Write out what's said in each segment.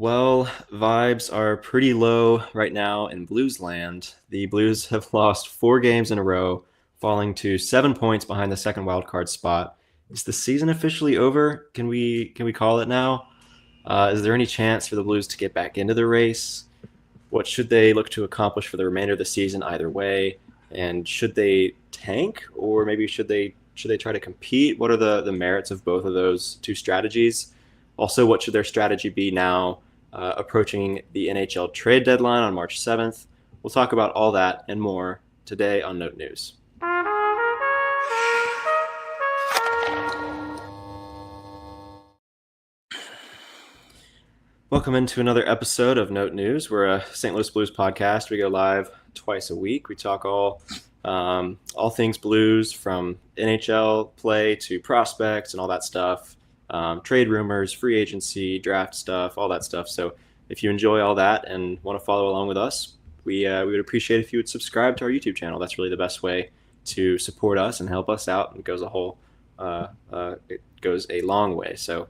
Well, vibes are pretty low right now in Blues land. The Blues have lost 4 games in a row, falling to 7 points behind the second wildcard spot. Is the season officially over? Can we call it now? Is there any chance for the Blues to get back into the race? What should they look to accomplish for the remainder of the season either way? And should they tank or maybe should they try to compete? What are the merits of both of those two strategies? Also, what should their strategy be now approaching the NHL trade deadline on March 7th? We'll talk about all that and more today on Note News. Welcome into another episode of Note News. We're a St. Louis Blues podcast. We go live twice a week. We talk all things Blues, from NHL play to prospects and all that stuff, trade rumors, free agency, draft stuff, all that stuff. So if you enjoy all that and want to follow along with us, we would appreciate if you would subscribe to our YouTube channel. That's really the best way to support us and help us out. It goes a long way. So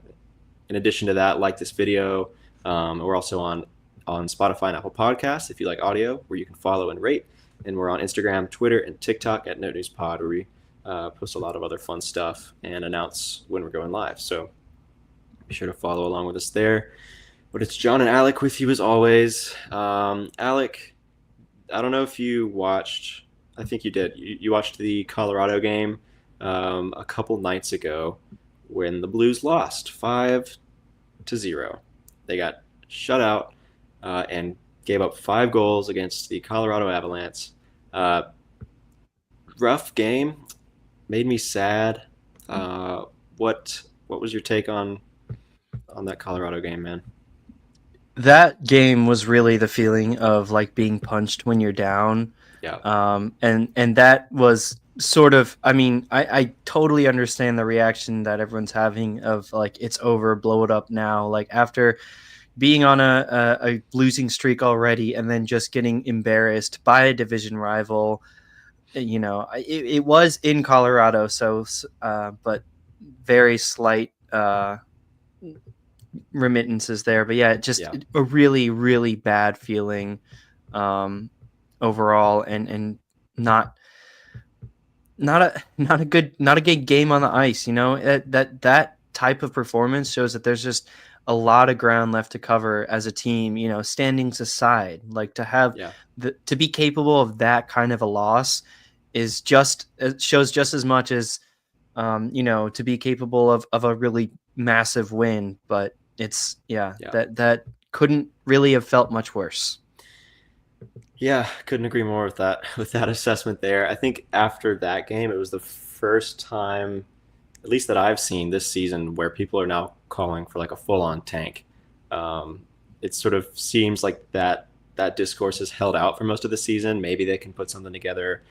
in addition to that, like this video. We're also on Spotify and Apple Podcasts if you like audio, where you can follow and rate. And we're on Instagram, Twitter, and TikTok at Note News Pod, where we post a lot of other fun stuff and announce when we're going live. So be sure to follow along with us there. But it's John and Alec with you as always. Alec, I don't know if you watched. I think you did. You watched the Colorado game a couple nights ago when the Blues lost 5-0. They got shut out and gave up 5 goals against the Colorado Avalanche. Rough game, made me sad. What was your take on that Colorado game, man? That game was really the feeling of like being punched when you're down. Yeah, And that was sort of, I mean, I totally understand the reaction that everyone's having of like, it's over, blow it up now. Like after being on a losing streak already and then just getting embarrassed by a division rival, it was in Colorado. But very slight, remittances there, but yeah, just yeah, a really, really bad feeling overall, and not not a good game on the ice. That type of performance shows that there's just a lot of ground left to cover as a team. Standings aside, like to have yeah, to be capable of that kind of a loss is just, it shows just as much as to be capable of a really massive win. But it's, yeah, yeah, that couldn't really have felt much worse. yeah. Couldn't agree more with that assessment there. I think after that game, it was the first time, at least that I've seen this season, where people are now calling for like a full-on tank. It sort of seems like that discourse is held out for most of the season. Maybe they can put something together.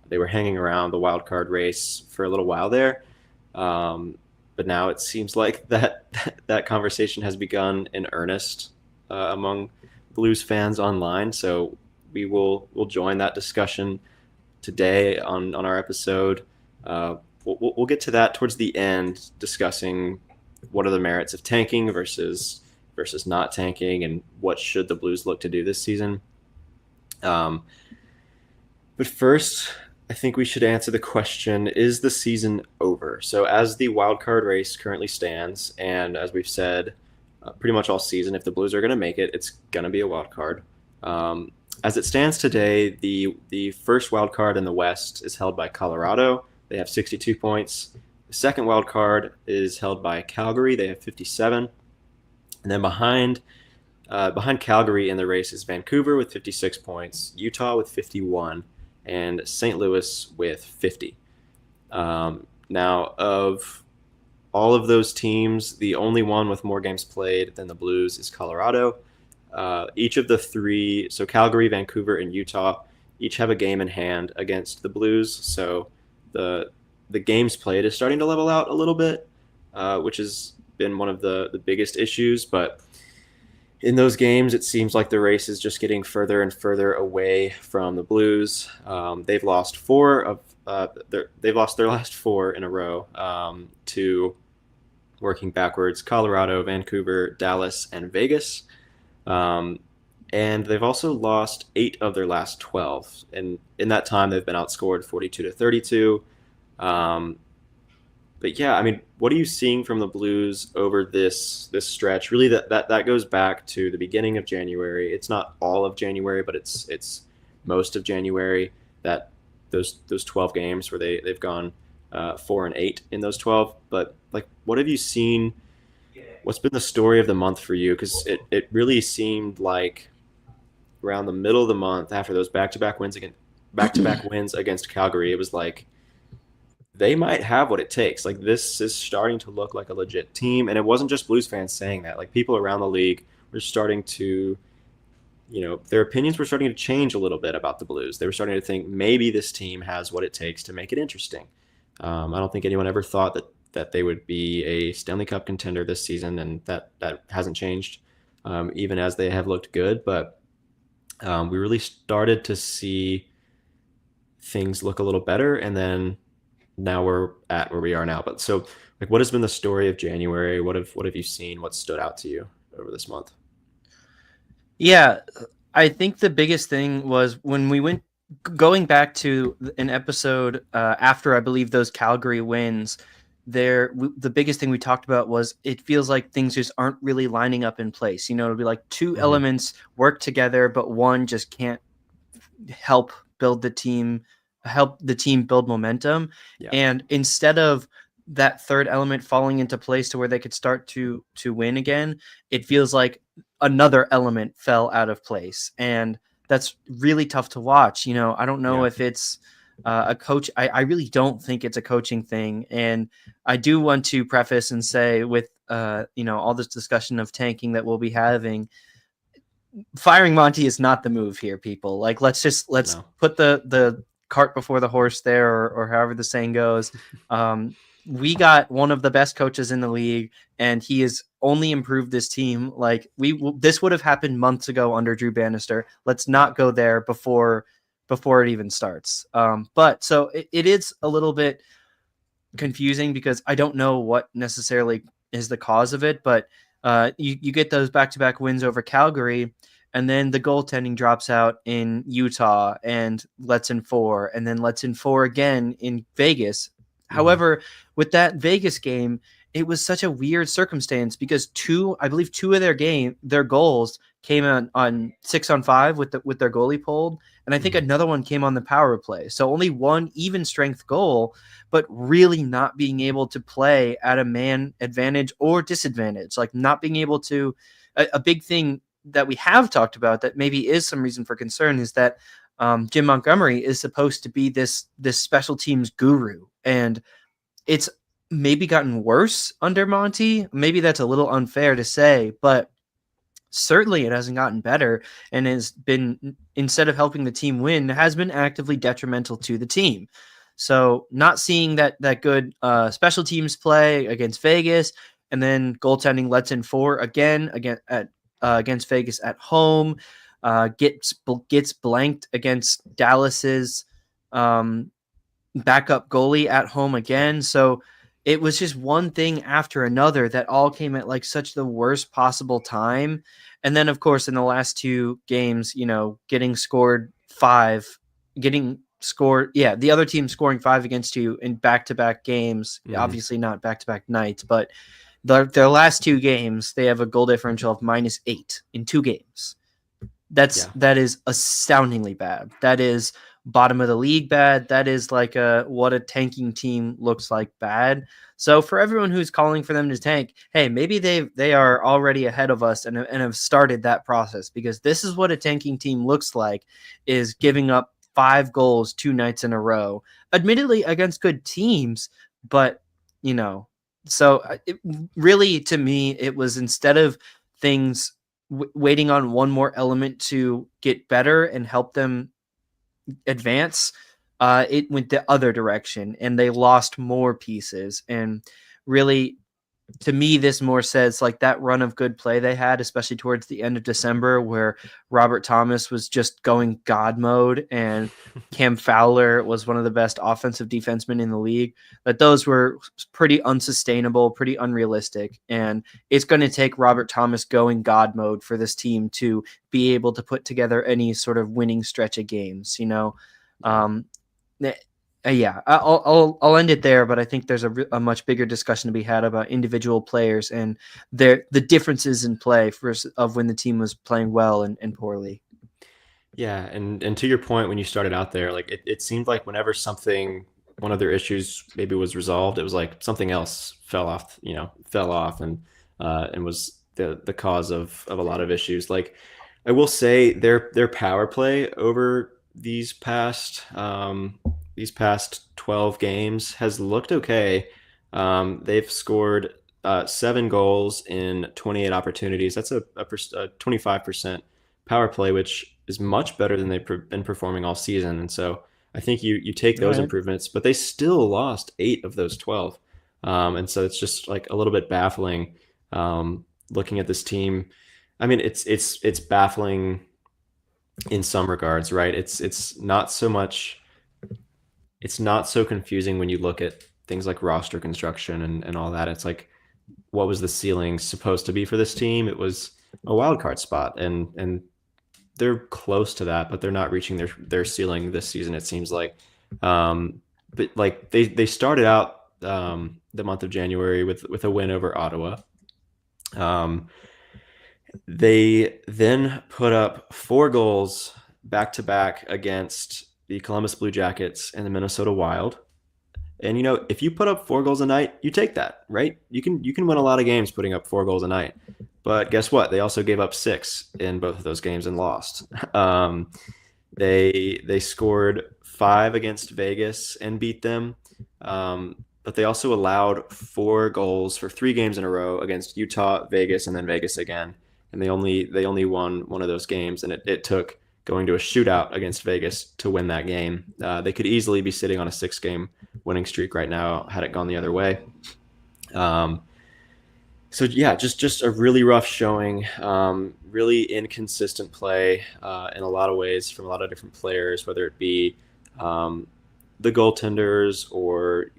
They were hanging around the wild card race for a little while there, but now it seems like that conversation has begun in earnest among Blues fans online. So we'll join that discussion today on our episode. We'll get to that towards the end, discussing what are the merits of tanking versus not tanking, and what should the Blues look to do this season. But first, I think we should answer the question, is the season over? So as the wild card race currently stands, and as we've said pretty much all season, if the Blues are going to make it, it's going to be a wild card. As it stands today, the first wild card in the West is held by Colorado. They have 62 points. The second wild card is held by Calgary. They have 57. And then behind Calgary in the race is Vancouver with 56 points, Utah with 51, and St. Louis with 50. Now, of all of those teams, the only one with more games played than the Blues is Colorado. Each of the three, so Calgary, Vancouver, and Utah, each have a game in hand against the Blues. So the games played is starting to level out a little bit, which has been one of the biggest issues. But in those games, it seems like the race is just getting further and further away from the Blues. They've lost they've lost their last 4 in a row to, working backwards, Colorado, Vancouver, Dallas, and Vegas. Um, and they've also lost 8 of their last 12. And in that time, they've been outscored 42-32. Um, but yeah, I mean, what are you seeing from the Blues over this stretch? Really, that goes back to the beginning of January. It's not all of January, but it's most of January. That those 12 games where they've gone 4-8 in those 12. But like, what have you seen? What's been the story of the month for you? Because it really seemed like around the middle of the month after those back to back wins against Calgary, it was like they might have what it takes. Like this is starting to look like a legit team, and it wasn't just Blues fans saying that. Like people around the league were starting to, their opinions were starting to change a little bit about the Blues. They were starting to think maybe this team has what it takes to make it interesting. I don't think anyone ever thought that they would be a Stanley Cup contender this season, and that hasn't changed, even as they have looked good. But we really started to see things look a little better, and then now we're at where we are now. But so, like, what has been the story of January? What have you seen? What stood out to you over this month? Yeah, I think the biggest thing was when we went going back to an episode after I believe those Calgary wins. The biggest thing we talked about was it feels like things just aren't really lining up in place. It'll be like two Mm-hmm. elements work together, but one just can't help build the team, help the team build momentum. Yeah. And instead of that third element falling into place to where they could start to win again, it feels like another element fell out of place, and that's really tough to watch. I don't know Yeah. if it's a coach. I really don't think it's a coaching thing, and I do want to preface and say with all this discussion of tanking that we'll be having, firing Monty is not the move here, people. Like let's No. put the cart before the horse there, or however the saying goes. We got one of the best coaches in the league, and he has only improved this team. Like this would have happened months ago under Drew Bannister. Let's not go there before it even starts. But so it is a little bit confusing because I don't know what necessarily is the cause of it, but you get those back-to-back wins over Calgary, and then the goaltending drops out in Utah and lets in 4, and then lets in 4 again in Vegas. Mm-hmm. However, with that Vegas game, it was such a weird circumstance because I believe two of their goals came on 6-on-5 with their goalie pulled, and I think Mm-hmm. another one came on the power play. So only one even strength goal, but really not being able to play at a man advantage or disadvantage, like not being able to. A big thing that we have talked about that maybe is some reason for concern is that Jim Montgomery is supposed to be this special teams guru, and it's maybe gotten worse under Monty. Maybe that's a little unfair to say, but certainly it hasn't gotten better, and has been, instead of helping the team win, has been actively detrimental to the team. So not seeing that good special teams play against Vegas, and then goaltending lets in 4 again against Vegas at home, gets blanked against Dallas's um, backup goalie at home again. So it was just one thing after another that all came at like such the worst possible time. And then, of course, in the last 2 games, getting scored 5, the other team scoring 5 against you in back-to-back games, Mm-hmm. obviously not back-to-back nights, but their last 2 games, they have a goal differential of -8 in 2 games. Yeah. That is astoundingly bad. That is bottom of the league bad. That is like what a tanking team looks like bad. So for everyone who's calling for them to tank, hey, maybe they are already ahead of us and have started that process, because this is what a tanking team looks like, is giving up 5 goals 2 nights in a row, admittedly against good teams, but so really, to me, it was, instead of things waiting on one more element to get better and help them advance, it went the other direction, and they lost more pieces. And really, to me, this more says like that run of good play they had, especially towards the end of December, where Robert Thomas was just going God mode and Cam Fowler was one of the best offensive defensemen in the league. That those were pretty unsustainable, pretty unrealistic. And it's going to take Robert Thomas going God mode for this team to be able to put together any sort of winning stretch of games, Um, yeah, I'll end it there, but I think there's a much bigger discussion to be had about individual players and the differences in play of when the team was playing well and poorly. Yeah, and to your point when you started out there, like it seemed like whenever one of their issues maybe was resolved, it was like something else fell off and was the cause of a lot of issues. Like I will say their power play over these past 12 games has looked okay. They've scored 7 goals in 28 opportunities. That's a 25% power play, which is much better than they've been performing all season. And so I think you take All those right. improvements, but they still lost 8 of those 12. And so it's just like a little bit baffling looking at this team. I mean, it's baffling in some regards, right? It's not so confusing when you look at things like roster construction and all that. It's like, what was the ceiling supposed to be for this team? It was a wild card spot, and they're close to that, but they're not reaching their ceiling this season. It seems like, but like they started out the month of January with a win over Ottawa. Um, they then put up 4 goals back to back against the Columbus Blue Jackets and the Minnesota Wild. And if you put up 4 goals a night, you take that, right? You can win a lot of games putting up 4 goals a night. But guess what? They also gave up 6 in both of those games and lost. They scored 5 against Vegas and beat them. But they also allowed 4 goals for 3 games in a row against Utah, Vegas, and then Vegas again. And they only won one of those games, and it took going to a shootout against Vegas to win that game. They could easily be sitting on a 6-game winning streak right now had it gone the other way. Um, so yeah, just a really rough showing, really inconsistent play in a lot of ways from a lot of different players, whether it be um, the goaltenders or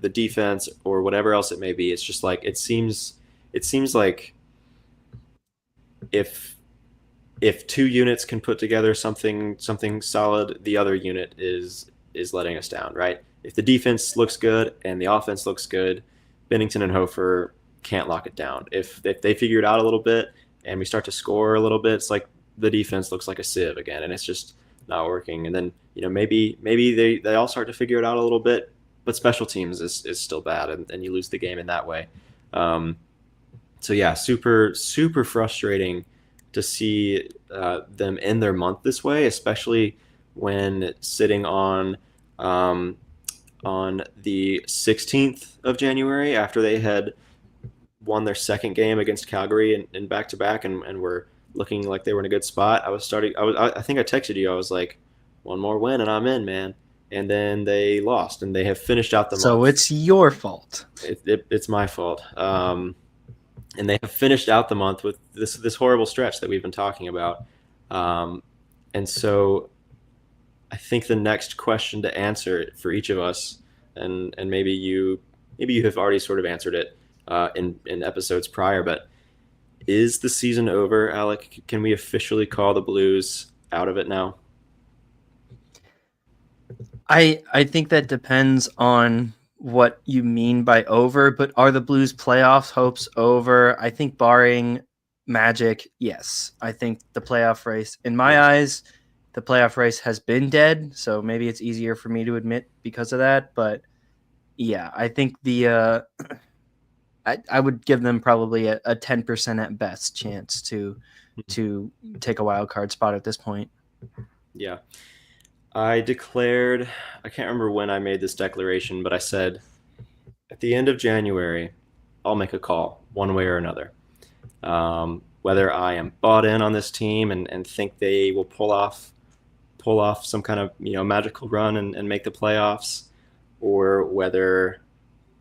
the defense or whatever else it may be. It's just like it seems like if if 2 units can put together something solid, the other unit is letting us down, right? If the defense looks good and the offense looks good, Bennington and Hofer can't lock it down. If they figure it out a little bit and we start to score a little bit, it's like the defense looks like a sieve again, and it's just not working. And then maybe they all start to figure it out a little bit, but special teams is still bad, and you lose the game in that way. Um, so yeah, super super frustrating to see them end their month this way, especially when sitting um, on the 16th of January after they had won their second game against Calgary in back to back and were looking like they were in a good spot. I think I texted you. I was like, one more win and I'm in, man. And then they lost, and they have finished out the So month. it's your fault. It's my fault. And they have finished out the month with this horrible stretch that we've been talking about. Um, and so I think the next question to answer for each of us, and maybe you have already sort of answered it in episodes prior, but is the season over, Alec? Can we officially call the Blues out of it now? I think that depends on what you mean by over, but are the Blues playoff hopes over? I think barring Magic, yes. I think the playoff race, in my Yes. eyes, the playoff race has been dead. So maybe it's easier for me to admit because of that. But yeah, I think I would give them probably a 10% at best chance to take a wild card spot at this point. Yeah. I declared, I can't remember when I made this declaration, but I said at the end of January, I'll make a call one way or another. Whether I am bought in on this team and think they will pull off some kind of magical run and make the playoffs, or whether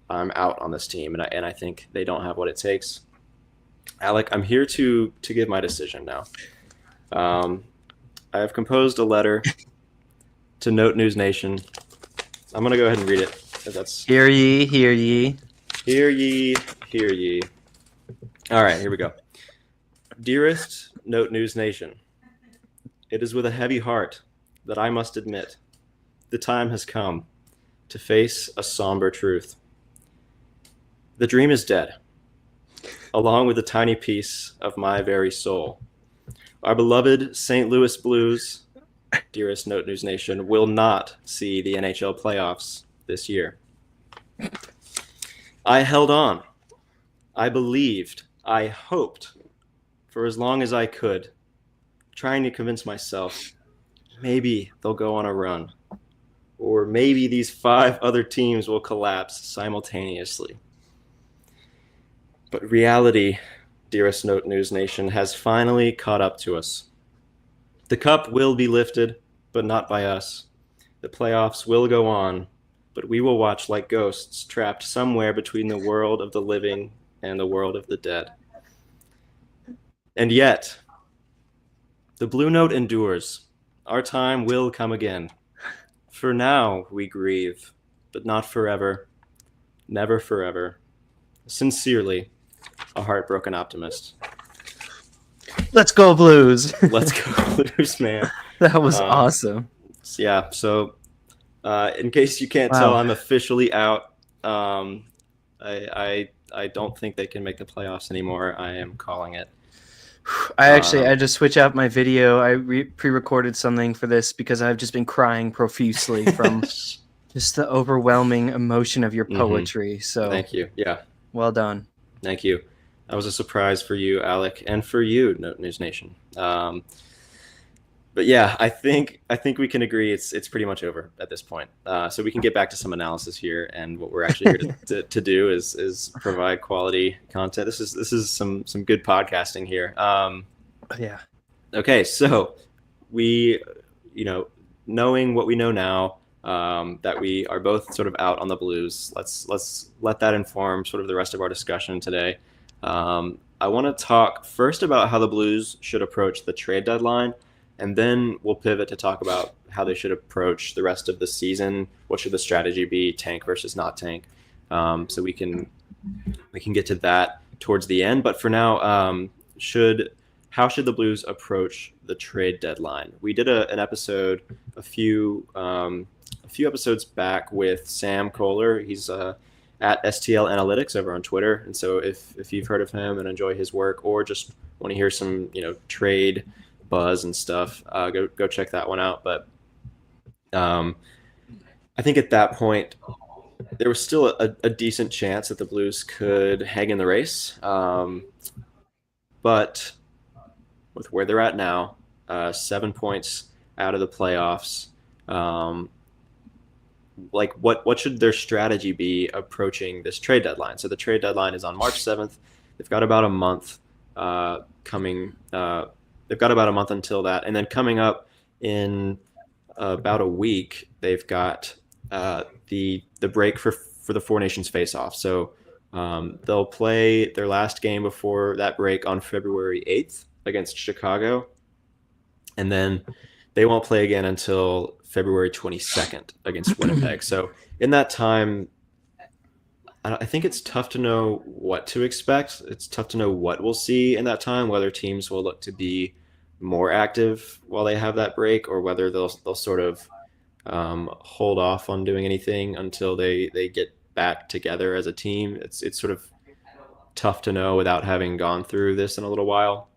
I'm out on this team, and I think they don't have what it takes. Alec, I'm here to give my decision now. Um, I have composed a letter to Note News Nation. I'm gonna go ahead and read it. That's Hear ye, hear ye. hear ye, hear ye. All right, here we go. Dearest Note News Nation, it is with a heavy heart that I must admit the time has come to face a somber truth. The dream is dead, along with a tiny piece of my very soul. Our beloved St. Louis Blues, dearest Note News Nation, will not see the NHL playoffs this year. I held on. I believed. I hoped for as long as I could, trying to convince myself maybe they'll go on a run, or maybe these 5 other teams will collapse simultaneously. But reality, dearest Note News Nation, has finally caught up to us. The cup will be lifted, but not by us. The playoffs will go on, but we will watch like ghosts trapped somewhere between the world of the living and the world of the dead. And yet, the Blue Note endures. Our time will come again. For now, we grieve, but not forever. Never forever. Sincerely, a heartbroken optimist. Let's go Blues. Let's go Blues, man. That was awesome. Yeah, so in case you can't tell, I'm officially out. I don't think they can make the playoffs anymore. I am calling it. I just switch out my video. I pre-recorded something for this because I've just been crying profusely from just the overwhelming emotion of your poetry. So thank you. Yeah. Well done. Thank you. That was a surprise for you, Alec, and for you, Note News Nation. But yeah, I think we can agree it's pretty much over at this point. So we can get back to some analysis here, and what we're actually here to do is provide quality content. This is some good podcasting here. Yeah. Okay, so we, knowing what we know now, that we are both sort of out on the Blues. Let's let that inform sort of the rest of our discussion today. I want to talk first about how the Blues should approach the trade deadline. And then we'll pivot to talk about how they should approach the rest of the season. What should the strategy be, tank versus not tank? So we can get to that towards the end. But for now, how should the Blues approach the trade deadline? We did an episode a few episodes back with Sam Kohler. He's at STL Analytics over on Twitter. And so if you've heard of him and enjoy his work, or just want to hear some trade buzz and stuff, go check that one out. But I think at that point there was still a decent chance that the Blues could hang in the race, but with where they're at now, 7 points out of the playoffs, what should their strategy be approaching this trade deadline? So the trade deadline is on March 7th. They've got about a month They've got about a month until that. And then coming up in about a week, they've got the break for the Four Nations face-off. So they'll play their last game before that break on February 8th against Chicago. And then they won't play again until February 22nd against Winnipeg. So in that time, I think it's tough to know what to expect. It's tough to know what we'll see in that time, whether teams will look to be more active while they have that break, or whether they'll sort of hold off on doing anything until they get back together as a team. It's sort of tough to know without having gone through this in a little while.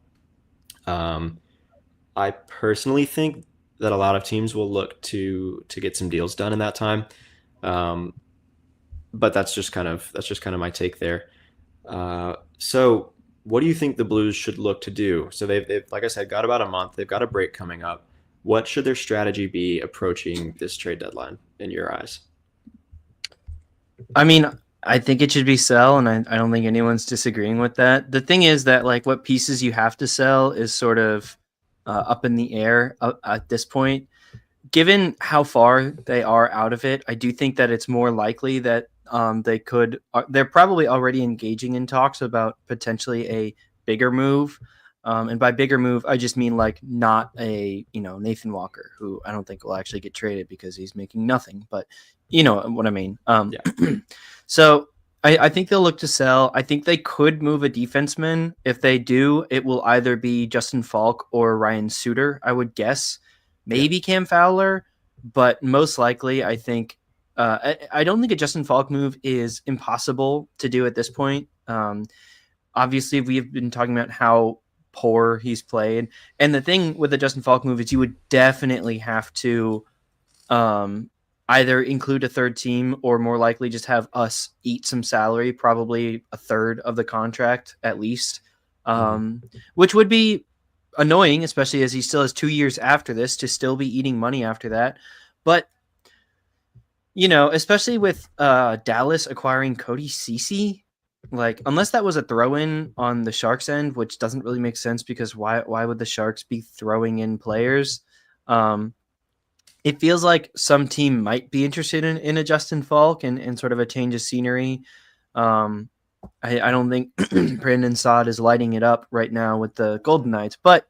I personally think that a lot of teams will look to get some deals done in that time. But that's just kind of my take there. So what do you think the Blues should look to do? So they've like I said, got about a month. They've got a break coming up. What should their strategy be approaching this trade deadline in your eyes? I mean, I think it should be sell, and I don't think anyone's disagreeing with that. The thing is that what pieces you have to sell is sort of up in the air at this point. Given how far they are out of it, I do think that it's more likely that they're probably already engaging in talks about potentially a bigger move. And by bigger move, I just mean like not a, Nathan Walker, who I don't think will actually get traded because he's making nothing, but you know what I mean. Yeah. So I think they'll look to sell. I think they could move a defenseman. If they do, it will either be Justin Falk or Ryan Suter, I would guess. Maybe Cam Fowler, but most likely, I think. I don't think a Justin Falk move is impossible to do at this point. Obviously, we've been talking about how poor he's played, and the thing with the Justin Falk move is you would definitely have to either include a third team or more likely just have us eat some salary, probably a third of the contract at least, which would be annoying, especially as he still has 2 years after this to still be eating money after that. But, especially with Dallas acquiring Cody Ceci, like, unless that was a throw-in on the Sharks end, which doesn't really make sense because why would the Sharks be throwing in players? It feels like some team might be interested in a Justin Falk and sort of a change of scenery. I don't think Brandon Saad is lighting it up right now with the Golden Knights, but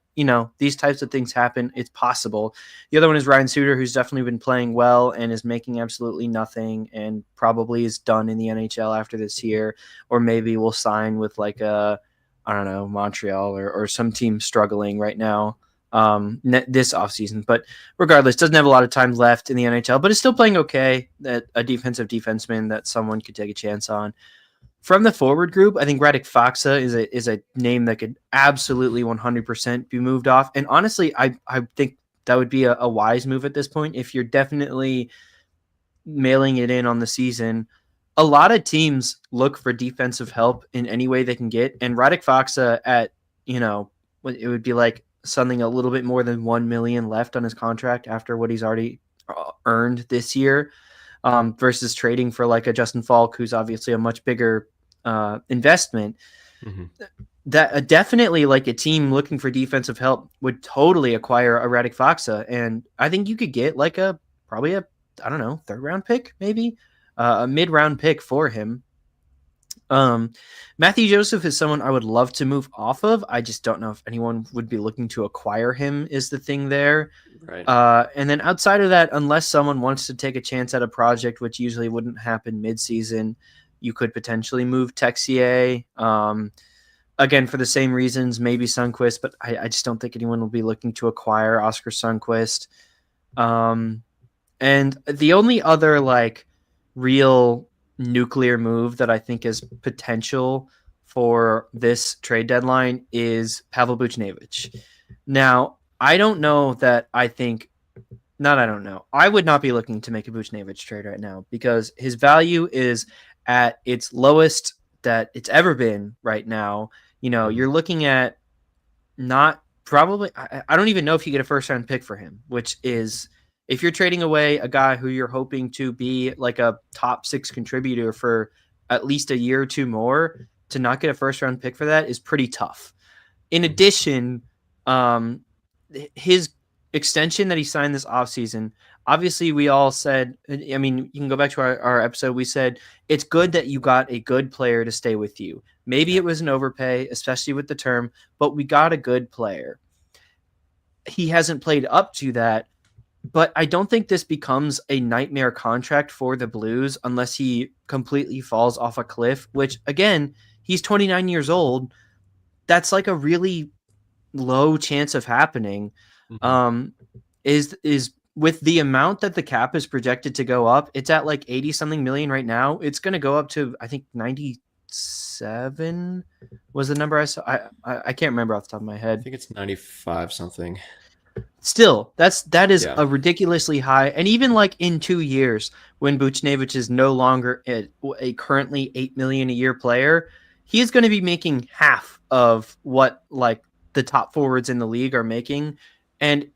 these types of things happen. It's possible. The other one is Ryan Suter, who's definitely been playing well and is making absolutely nothing and probably is done in the NHL after this year, or maybe will sign with like Montreal or some team struggling right now. This offseason, but regardless, doesn't have a lot of time left in the NHL, but is still playing okay. That a defensive defenseman that someone could take a chance on. From the forward group, I think Radek Faksa is a name that could absolutely 100% be moved off. And honestly, I think that would be a wise move at this point. If you're definitely mailing it in on the season, a lot of teams look for defensive help in any way they can get. And Radek Faksa at, it would be like something a little bit more than 1 million left on his contract after what he's already earned this year, versus trading for like a Justin Falk, who's obviously a much bigger investment. That definitely, like, a team looking for defensive help would totally acquire a Radek Faksa, and I think you could get like probably a third round pick, maybe a mid round pick for him. Matthew Joseph is someone I would love to move off of. I just don't know if anyone would be looking to acquire him is the thing there. Right. And then outside of that, unless someone wants to take a chance at a project, which usually wouldn't happen mid-season, you could potentially move Texier. Again, for the same reasons, maybe Sundqvist, but I just don't think anyone will be looking to acquire Oscar Sundqvist. And the only other like real nuclear move that I think is potential for this trade deadline is Pavel Buchnevich. Now, I don't know that I think – I don't know. I would not be looking to make a Buchnevich trade right now because his value is at its lowest that it's ever been right now. You're looking at not probably – I don't even know if you get a first-round pick for him, which is – if you're trading away a guy who you're hoping to be like a top 6 contributor for at least a year or two more, to not get a first round pick for that is pretty tough. In addition, his extension that he signed this offseason, obviously we all said, I mean, you can go back to our episode. We said, it's good that you got a good player to stay with you. Maybe it was an overpay, especially with the term, but we got a good player. He hasn't played up to that. But I don't think this becomes a nightmare contract for the Blues unless he completely falls off a cliff, which, again, he's 29 years old. That's like a really low chance of happening. Is with the amount that the cap is projected to go up, it's at like 80-something million right now. It's going to go up to, I think, 97 was the number I saw. I can't remember off the top of my head. I think it's 95 something. Still, that is a ridiculously high, and even like in 2 years, when Buchnevich is no longer a currently $8 million a year player, he is going to be making half of what like the top forwards in the league are making, and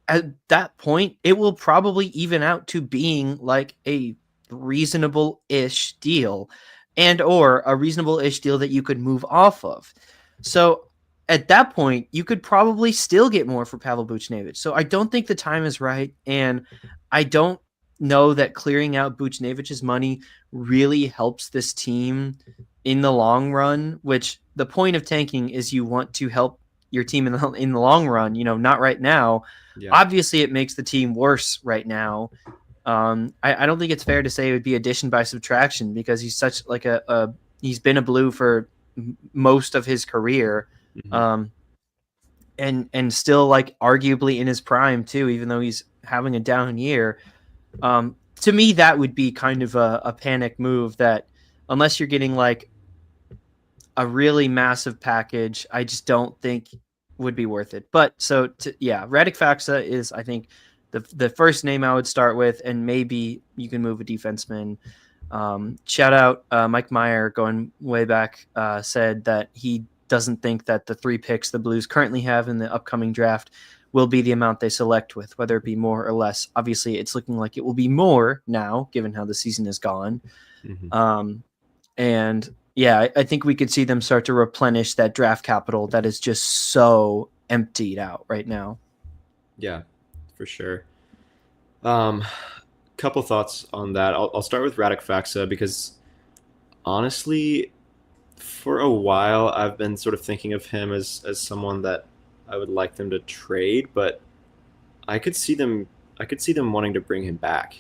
at that point, it will probably even out to being like a reasonable-ish deal, and or a reasonable-ish deal that you could move off of. So at that point, you could probably still get more for Pavel Buchnevich. So I don't think the time is right, and I don't know that clearing out Buchnevic's money really helps this team in the long run, which the point of tanking is you want to help your team in the long run, not right now. Yeah. Obviously, it makes the team worse right now. I don't think it's fair to say it would be addition by subtraction because he's such like he's been a Blue for most of his career. Mhm. Um, and still like arguably in his prime too, even though he's having a down year. To me, that would be kind of a panic move that unless you're getting like a really massive package, I just don't think would be worth it. But yeah, Radek Faksa is, I think, the first name I would start with, and maybe you can move a defenseman. Shout out Mike Meyer, going way back, said that he doesn't think that the 3 picks the Blues currently have in the upcoming draft will be the amount they select with, whether it be more or less. Obviously, it's looking like it will be more now, given how the season has gone. Mhm. And yeah, I think we could see them start to replenish that draft capital that is just so emptied out right now. Yeah, for sure. Couple thoughts on that. I'll start with Radek Faksa because honestly, for a while I've been sort of thinking of him as someone that I would like them to trade, but I could see them I could see them wanting to bring him back,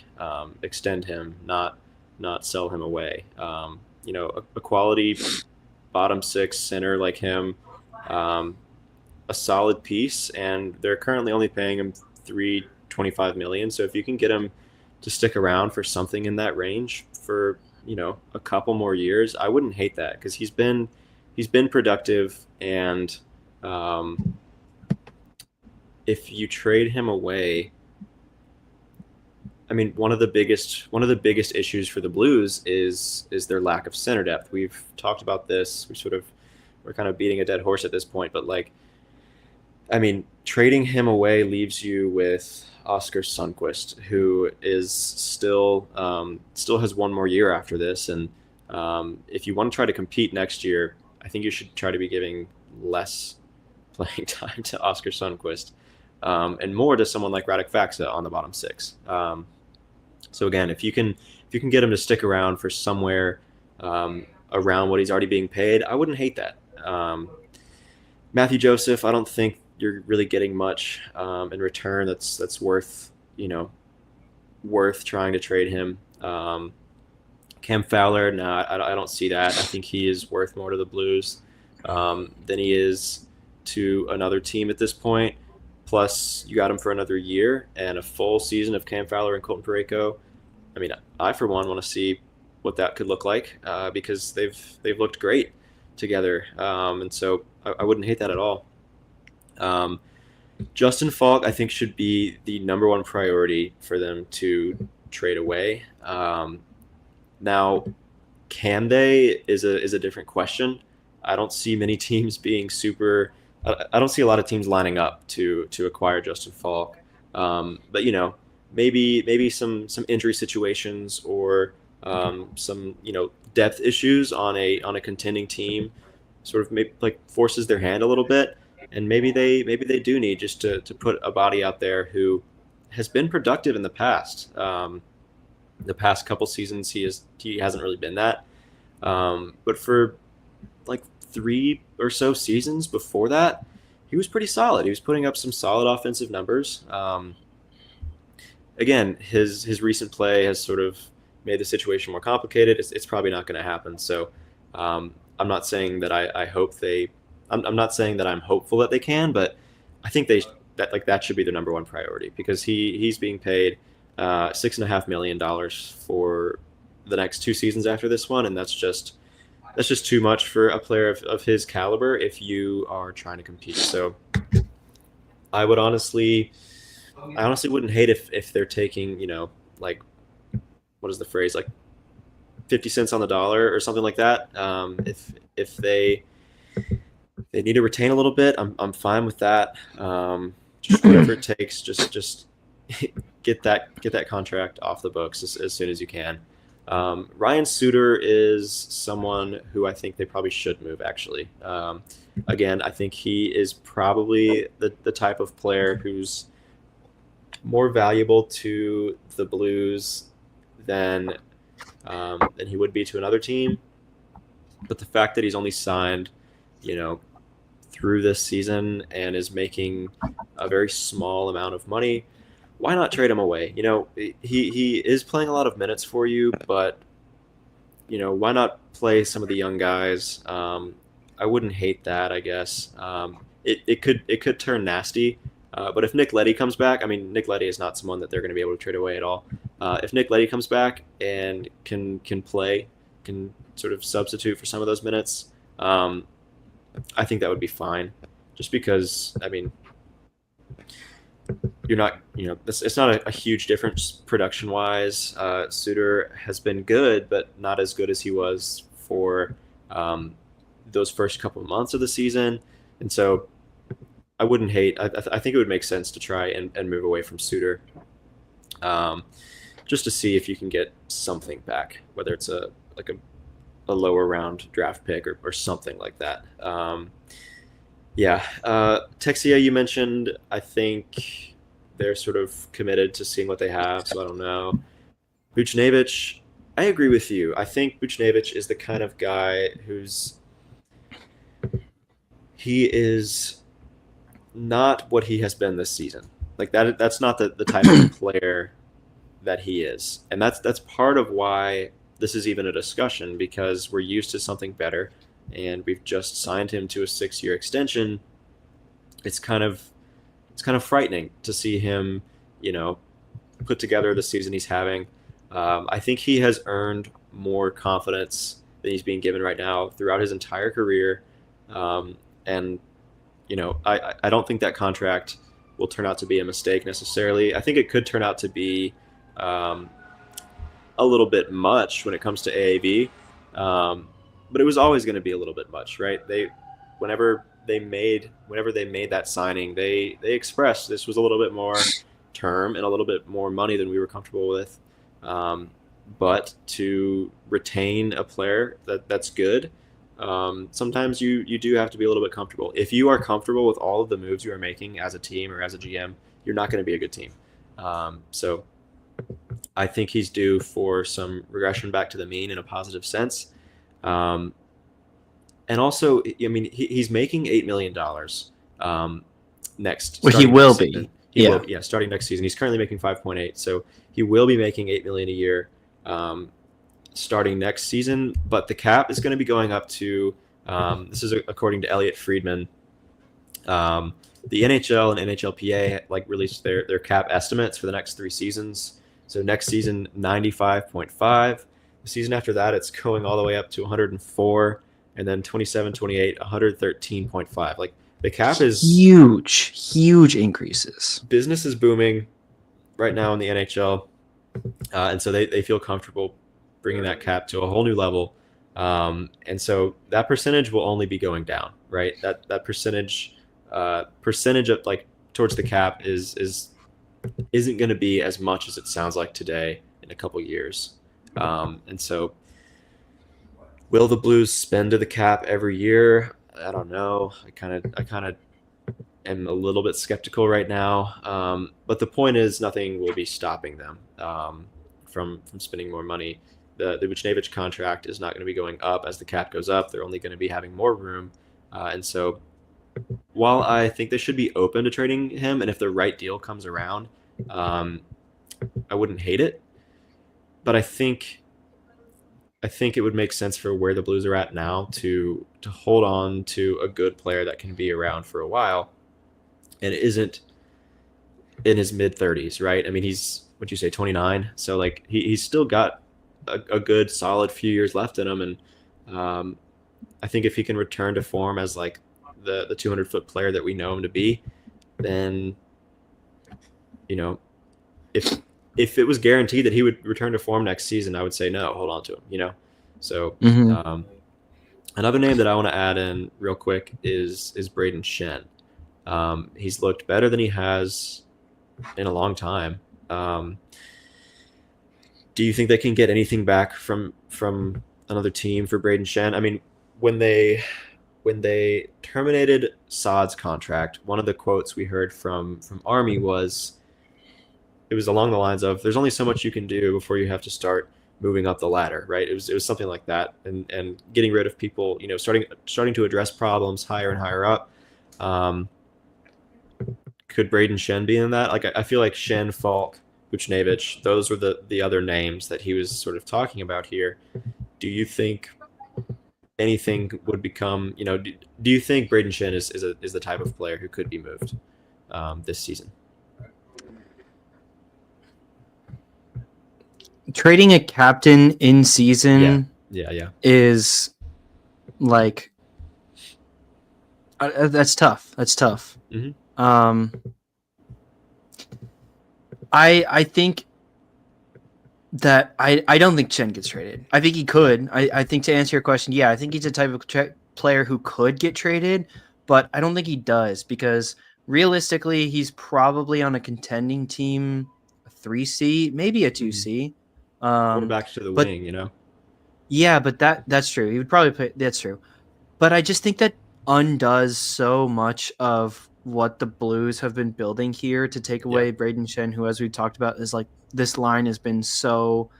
extend him, not sell him away. A quality bottom six center like him, um, a solid piece, and they're currently only paying him 325 million. So if you can get him to stick around for something in that range for a couple more years, I wouldn't hate that because he's been productive, and um, if you trade him away, I mean, one of the biggest issues for the Blues is their lack of center depth. We've talked about this. We're kind of beating a dead horse at this point, but like, I mean, trading him away leaves you with Oscar Sundquist, who is still has one more year after this, and if you want to try to compete next year, I think you should try to be giving less playing time to Oscar Sundquist, and more to someone like Radek Faksa on the bottom six. So again, if you can get him to stick around for somewhere around what he's already being paid, I wouldn't hate that. Matthew Joseph, I don't think you're really getting much in return that's worth trying to trade him. Cam Fowler, no, I don't see that. I think he is worth more to the Blues than he is to another team at this point. Plus, you got him for another year and a full season of Cam Fowler and Colton Parayko. I mean, I for one want to see what that could look like because they've looked great together, and so I wouldn't hate that at all. Um, Justin Falk, I think, should be the number one priority for them to trade away. Now, can they is a different question. I don't see many teams being super. I don't see a lot of teams lining up to acquire Justin Falk. But maybe some injury situations or some depth issues on a contending team sort of maybe like forces their hand a little bit, and maybe they do need just to put a body out there who has been productive in the past. The past couple seasons he hasn't really been that, but for like 3 or so seasons before that, he was pretty solid. He was putting up some solid offensive numbers. Again, his recent play has sort of made the situation more complicated. It's probably not going to happen. So I'm not saying that I hope they. I'm not saying that I'm hopeful that they can, but I think that should be their number one priority because he's being paid $6.5 million for the next 2 seasons after this one, and that's just too much for a player of his caliber if you are trying to compete. So I would I honestly wouldn't hate if they're taking, like, what is the phrase, like 50 cents on the dollar or something like that. If they need to retain a little bit, I'm fine with that. Just whatever it takes, just get that contract off the books as soon as you can. Ryan Suter is someone who I think they probably should move, actually. Again, I think he is probably the type of player who's more valuable to the Blues than he would be to another team. But the fact that he's only signed, you know, through this season and is making a very small amount of money, why not trade him away? He is playing a lot of minutes for you, but why not play some of the young guys? I wouldn't hate that. I guess it could turn nasty. But if Nick Leddy comes back, I mean, Nick Leddy is not someone that they're going to be able to trade away at all. If Nick Leddy comes back and can play, can sort of substitute for some of those minutes, I think that would be fine. Just because, I mean, you're not, it's not a huge difference production wise. Suter has been good, but not as good as he was for those first couple of months of the season. And so I wouldn't hate. I think it would make sense to try and move away from Suter, just to see if you can get something back, whether it's a lower round draft pick or something like that. Yeah, Texia, you mentioned. I think they're sort of committed to seeing what they have, so I don't know. Buchnevich, I agree with you. I think Buchnevich is the kind of guy he is not what he has been this season. Like that's not the type of player that he is. And that's part of why this is even a discussion, because we're used to something better and we've just signed him to a 6-year extension. It's kind of frightening to see him, put together the season he's having. I think he has earned more confidence than he's being given right now throughout his entire career. And I don't think that contract will turn out to be a mistake necessarily. I think it could turn out to be a little bit much when it comes to AAV, but it was always going to be a little bit much, right? Whenever they made that signing, they expressed this was a little bit more term and a little bit more money than we were comfortable with. But to retain a player that's good, sometimes you do have to be a little bit comfortable. If you are comfortable with all of the moves you are making as a team or as a GM, you're not going to be a good team. So I think he's due for some regression back to the mean in a positive sense. And also, I mean, he's making $8 million next. Well, he will be. Starting next season. He's currently making 5.8, so he will be making $8 million a year starting next season. But the cap is going to be going up to this is according to Elliot Friedman. The NHL and NHLPA released their cap estimates for the next 3 seasons. So next season, 95.5. The season after that, it's going all the way up to 104, and then 27, 28, 113.5. Like, the cap is huge increases. Business is booming right now in the NHL, and so they feel comfortable bringing that cap to a whole new level. And so that percentage will only be going down, right? That percentage of towards the cap isn't going to be as much as it sounds like today in a couple years. And so will the Blues spend to the cap every year? I don't know. I kind of am a little bit skeptical right now. But the point is, nothing will be stopping them from spending more money. The Buchnevich contract is not going to be going up as the cap goes up. They're only going to be having more room. And so while I think they should be open to trading him, and if the right deal comes around, I wouldn't hate it. But I think it would make sense for where the Blues are at now to hold on to a good player that can be around for a while and isn't in his mid-30s, right? I mean, he's, what'd you say, 29? So, he's still got a good, solid few years left in him. And I think if he can return to form as, the 200-foot player that we know him to be, then, if it was guaranteed that he would return to form next season, I would say no, hold on to him, So another name that I want to add in real quick is Braden Shen. He's looked better than he has in a long time. Do you think they can get anything back from another team for Braden Shen? I mean, when they terminated Saad's contract, one of the quotes we heard from Army was, it was along the lines of there's only so much you can do before you have to start moving up the ladder, right? It was something like that, and getting rid of people, starting to address problems higher and higher up. Um, could Braden Shen be in that? Like I feel like Shen, Falk, Buchnevich, those were the other names that he was sort of talking about here. Do you think anything would become, do you think Braden Shen is the type of player who could be moved this season? Trading a captain in season Yeah. is like that's tough. That's tough. Mm-hmm. I think that I don't think Chen gets traded. I think he could. I think, to answer your question, yeah, I think he's a type of player who could get traded, but I don't think he does, because realistically, he's probably on a contending team, a 3C, maybe a 2C. Quarterback to the But wing. yeah, but that's true. He would probably play. That's true. But I just think that undoes so much of what the Blues have been building here to take away Braden Shen, who, as we talked about, is like, this line has been so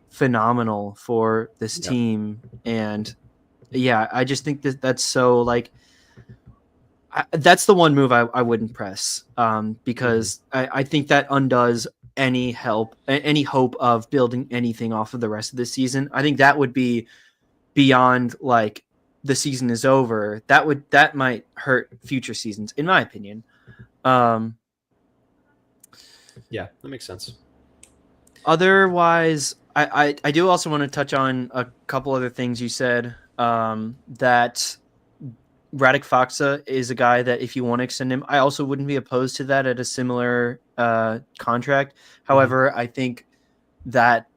phenomenal for this team. And yeah, I just think that that's so like, that's the one move I wouldn't press, because I think that undoes any hope of building anything off of the rest of the season. I think that would be beyond like the season is over. That might hurt future seasons, in my opinion. Yeah, that makes sense. Otherwise, I do also want to touch on a couple other things you said. That Radek Faksa is a guy that, if you want to extend him, I also wouldn't be opposed to that at a similar contract. However, I think that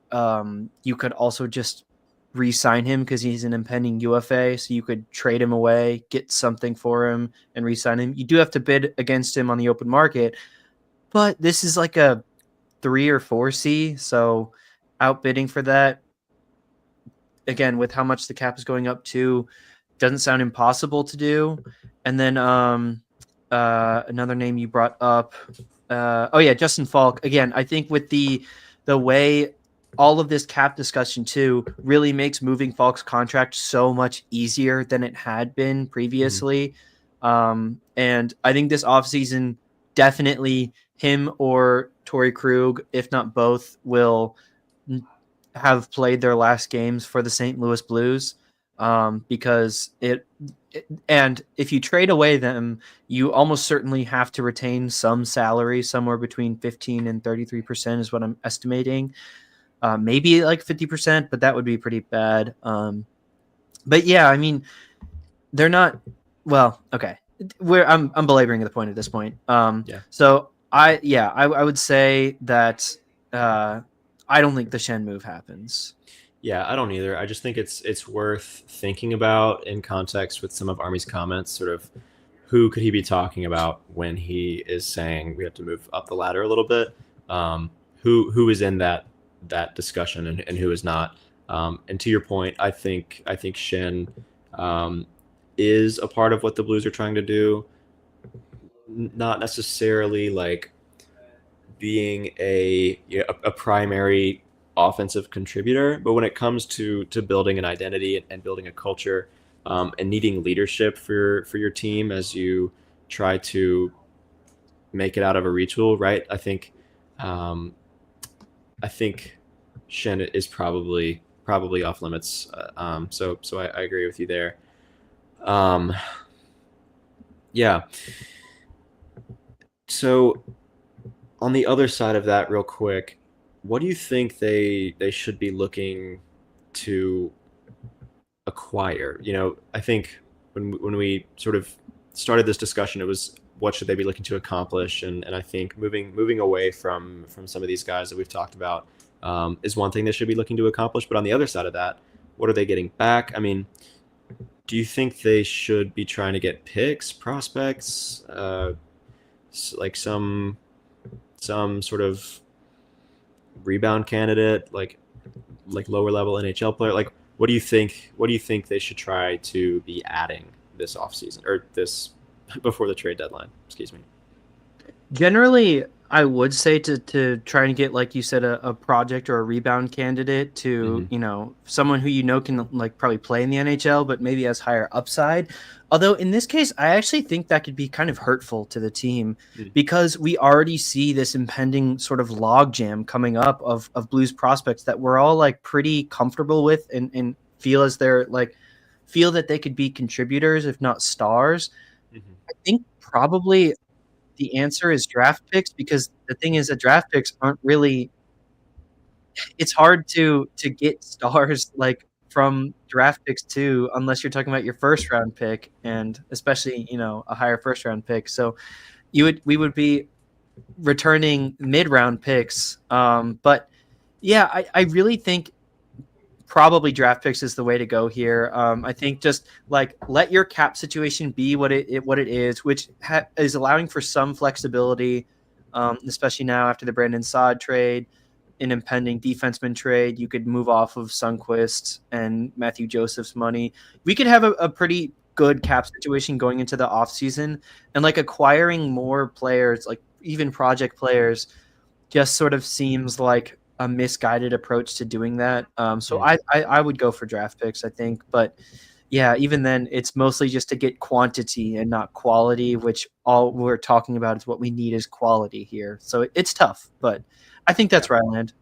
you could also just re-sign him because he's an impending UFA, so you could trade him away, get something for him, and re-sign him. You do have to bid against him on the open market, but this is like a 3 or 4C, so outbidding for that, again, with how much the cap is going up to, doesn't sound impossible to do. And then another name you brought up, Justin Falk. Again, I think with the way all of this cap discussion too really makes moving Falk's contract so much easier than it had been previously. And I think this offseason, definitely him or Torrey Krug, if not both, will have played their last games for the St. Louis Blues, because and if you trade away them, you almost certainly have to retain some salary, somewhere between 15 and 33% is what I'm estimating. Maybe like 50%, but that would be pretty bad. But yeah, I mean, they're not, well, okay. I'm belaboring the point at this point. So I would say that I don't think the Shen move happens. Yeah, I don't either. I just think it's worth thinking about in context with some of Army's comments. Sort of, who could he be talking about when he is saying we have to move up the ladder a little bit? Who is in that discussion and who is not? And to your point, I think Shen is a part of what the Blues are trying to do. Not necessarily like being a primary offensive contributor, but when it comes to building an identity and building a culture, and needing leadership for your team as you try to make it out of a retool, right? I think Shen is probably off limits. So I agree with you there. Yeah. So on the other side of that, real quick, what do you think they should be looking to acquire? I think when we sort of started this discussion, it was what should they be looking to accomplish, and I think moving away from some of these guys that we've talked about is one thing they should be looking to accomplish. But on the other side of that, what are they getting back? I mean, do you think they should be trying to get picks, prospects, like some sort of rebound candidate, like lower level NHL player? Like, what do you think they should try to be adding this offseason, or this before the trade deadline? Excuse me. Generally, I would say to try and get, like you said, a project or a rebound candidate to, Hmm. someone who can like probably play in the NHL, but maybe has higher upside. Although in this case, I actually think that could be kind of hurtful to the team because we already see this impending sort of logjam coming up of Blues prospects that we're all like pretty comfortable with and feel as they're like feel that they could be contributors, if not stars. Hmm. I think probably the answer is draft picks because the thing is that draft picks aren't really it's hard to get stars like from draft picks too unless you're talking about your first round pick and especially, a higher first round pick. So we would be returning mid round picks. But yeah, I really think probably draft picks is the way to go here. I think just like let your cap situation be what it is, which is allowing for some flexibility, especially now after the Brandon Saad trade, an impending defenseman trade. You could move off of Sundqvist and Matthew Joseph's money. We could have a pretty good cap situation going into the offseason and like acquiring more players, like even project players just sort of seems like a misguided approach to doing that. So Hmm. I would go for draft picks, I think. But yeah, even then, it's mostly just to get quantity and not quality, which all we're talking about is what we need is quality here. So it's tough, but I think Yeah. that's where I land.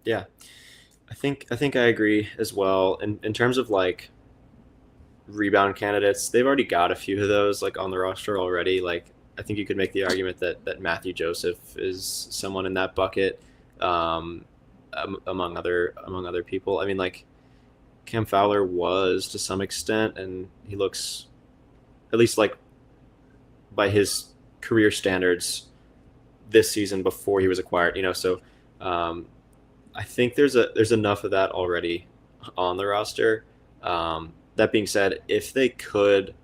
Yeah. I think I agree as well. In terms of like rebound candidates, they've already got a few of those like on the roster already. Like I think you could make the argument that Matthew Joseph is someone in that bucket, um, among other people. I mean, like Cam Fowler was to some extent, and he looks at least like by his career standards this season before he was acquired. So um, I think there's enough of that already on the roster. That being said, if they could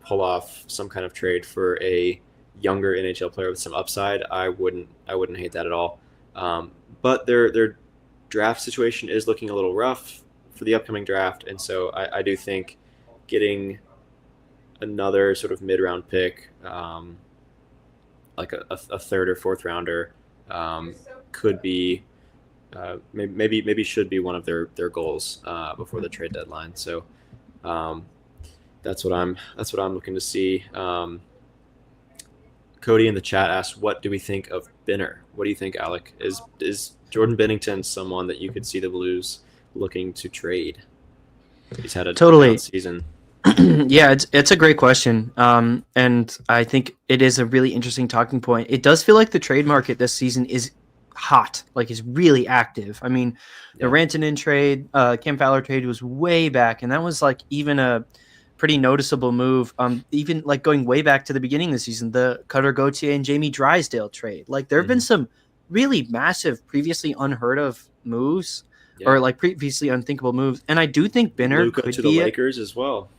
pull off some kind of trade for a younger NHL player with some upside, I wouldn't hate that at all. But their draft situation is looking a little rough for the upcoming draft, and so I do think getting another sort of mid round pick, like a third or fourth rounder, could be maybe should be one of their goals before the trade deadline. So um, that's what I'm looking to see. Cody in the chat asked, "What do we think of Binner? What do you think, Alec? Is Jordan Binnington someone that you could see the Blues looking to trade? He's had a down Totally. season." Yeah, it's a great question. And I think it is a really interesting talking point. It does feel like the trade market this season is hot, like is really active. I mean, the Yeah. Rantanen trade, Cam Fowler trade was way back, and that was like even a pretty noticeable move. Even like going way back to the beginning of the season, the Cutter Gauthier and Jamie Drysdale trade. Like there have been Hmm. some really massive, previously unheard of moves, Yeah. or like previously unthinkable moves. And I do think Binner Luca could to the be Lakers as well.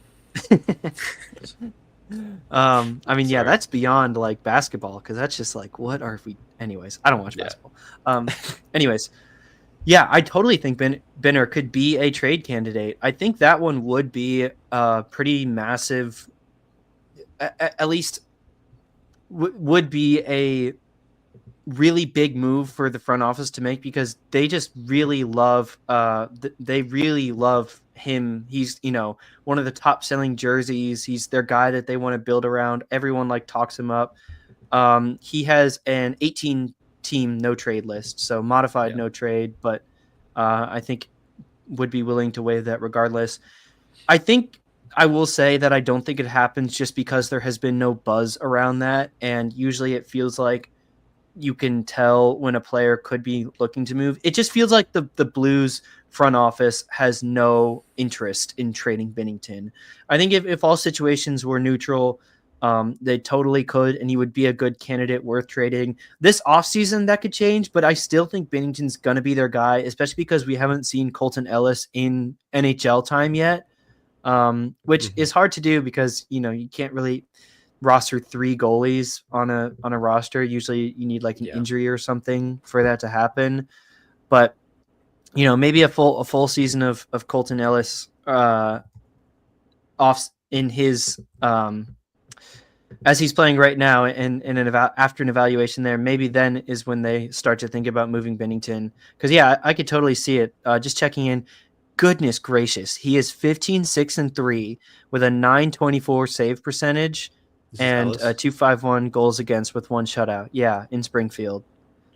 I mean, yeah, Sorry. that's beyond like basketball because that's just like, what are we? Anyways, I don't watch Yeah. basketball. Anyways, yeah, I totally think Benner could be a trade candidate. I think that one would be pretty massive. At least would be a really big move for the front office to make because they just really love they really love him. He's one of the top selling jerseys. He's their guy that they want to build around. Everyone like talks him up. He has an 18 team no trade list, so modified Yeah. no trade, but I think would be willing to waive that regardless. I think I will say that I don't think it happens just because there has been no buzz around that, and usually it feels like you can tell when a player could be looking to move. It just feels like the Blues front office has no interest in trading Binnington. I think if all situations were neutral, they totally could, and he would be a good candidate worth trading. This offseason, that could change, but I still think Binnington's going to be their guy, especially because we haven't seen Colton Ellis in NHL time yet, which Hmm. is hard to do because you can't really roster three goalies on a roster. Usually, you need like an Yeah. injury or something for that to happen. But maybe a full season of Colton Ellis off in his as he's playing right now, after an evaluation there, maybe then is when they start to think about moving Bennington. Because yeah, I could totally see it. Just checking in. Goodness gracious, he is 15-6-3 with a 924 save percentage This is and a Ellis. 251 goals against with one shutout. Yeah, in Springfield.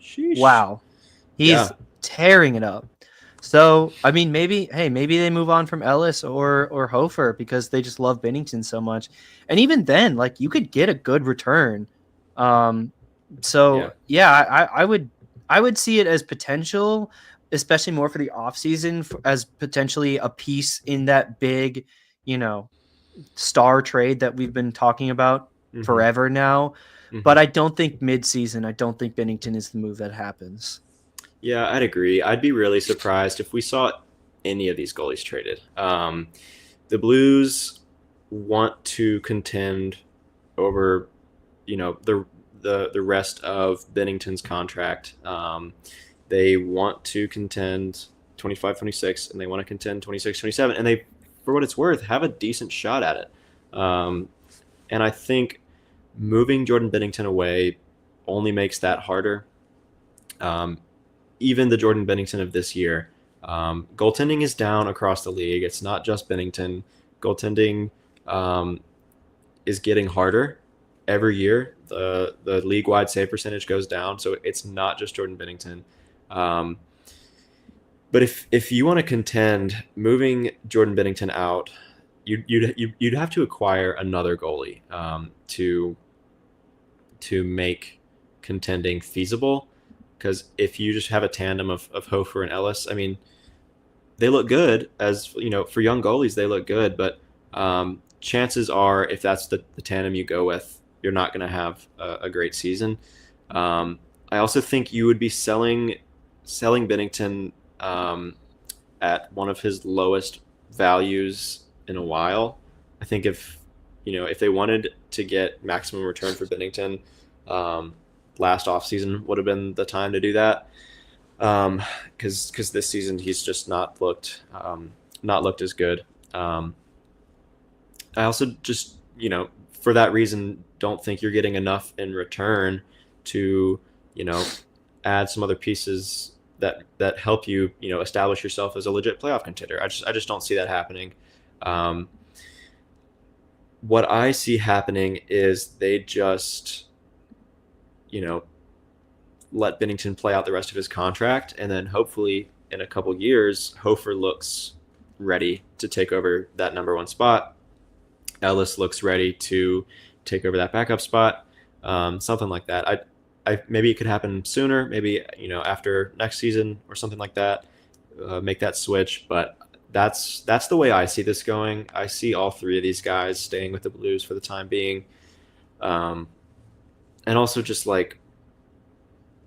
Sheesh. Wow, he's Yeah. tearing it up. So I mean, maybe they move on from Ellis or Hofer because they just love Bennington so much, and even then, like you could get a good return. Um, Yeah. so yeah, I would see it as potential, especially more for the offseason as potentially a piece in that big, you know, star trade that we've been talking about hmm forever now. hmm But I don't think mid-season, I don't think Bennington is the move that happens. Yeah, I'd agree. I'd be really surprised if we saw any of these goalies traded. The Blues want to contend over, the rest of Bennington's contract. They want to contend 25, 26, and they want to contend 26, 27, and they, for what it's worth, have a decent shot at it. And I think moving Jordan Bennington away only makes that harder. Um, Even the Jordan Bennington of this year, goaltending is down across the league. It's not just Bennington. Goaltending um, is getting harder every year. The league wide save percentage goes down, so it's not just Jordan Bennington. Um, but if you want to contend, moving Jordan Bennington out, you'd have to acquire another goalie to make contending feasible. Because if you just have a tandem of Hofer and Ellis, I mean, they look good as for young goalies. They look good, but chances are, if that's the tandem you go with, you're not going to have a great season. I also think you would be selling Bennington at one of his lowest values in a while. I think if they wanted to get maximum return for Bennington, um, last offseason would have been the time to do that. Because this season he's just not looked as good. Um, I also just for that reason don't think you're getting enough in return to you know add some other pieces that help you establish yourself as a legit playoff contender. I just don't see that happening. Um, what I see happening is they just you know let Bennington play out the rest of his contract, and then hopefully in a couple years, Hofer looks ready to take over that number one spot. Ellis looks ready to take over that backup spot, something like that. Maybe it could happen sooner, maybe after next season or something like that. Make that switch, but that's the way I see this going. I see all three of these guys staying with the Blues for the time being, um, and also just like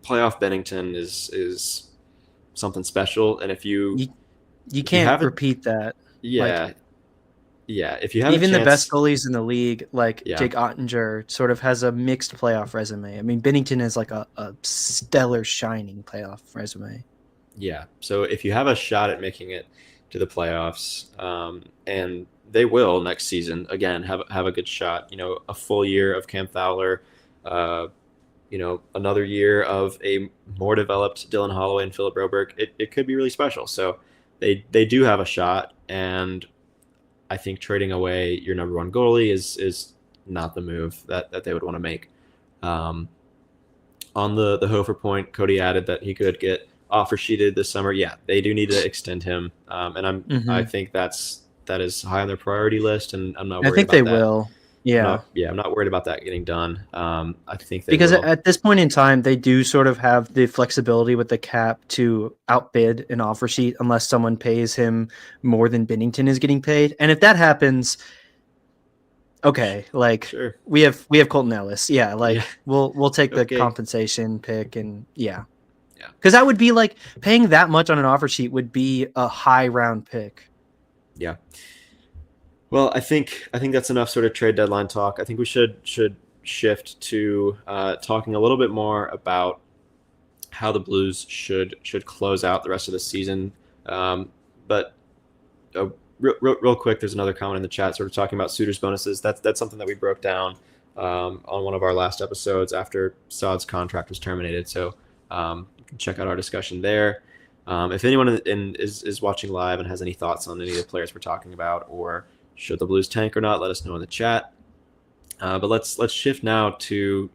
playoff Bennington is something special. And if you You you if you can't have a repeat that. Like yeah yeah if you have a even the best chance goalies in the league, like yeah Jake Ottinger, sort of has a mixed playoff resume. I mean, Bennington is like a stellar, shining playoff resume. yeah so if you have a shot at making it to the playoffs, and they will next season again have a good shot, a full year of Cam Fowler, uh, another year of a more developed Dylan Holloway and Philip Broberg, it could be really special. So they do have a shot, and I think trading away your number one goalie is not the move that they would want to make. Um, on the Hofer point, Cody added that he could get offer sheeted this summer. Yeah, they do need to extend him, and I Hmm. think that is high on their priority list, and I'm not I worried think they about that. will. Yeah. I'm not worried about that getting done. I think they Because will. at this point in time, they do sort of have the flexibility with the cap to outbid an offer sheet unless someone pays him more than Bennington is getting paid. And if that happens, okay, like Sure. we have Colton Ellis. Yeah, Yeah. like we'll take the Okay. compensation pick and yeah. Yeah. Because that would be like paying that much on an offer sheet would be a high round pick. Yeah. Well, I think that's enough sort of trade deadline talk. I think we should shift to talking a little bit more about how the Blues should close out the rest of the season. But real quick, there's another comment in the chat sort of talking about suitors bonuses. That's something that we broke down on one of our last episodes after Saad's contract was terminated. So you can check out our discussion there. If anyone is watching live and has any thoughts on any of the players we're talking about, or should the Blues tank or not, let us know in the chat. But let's shift now to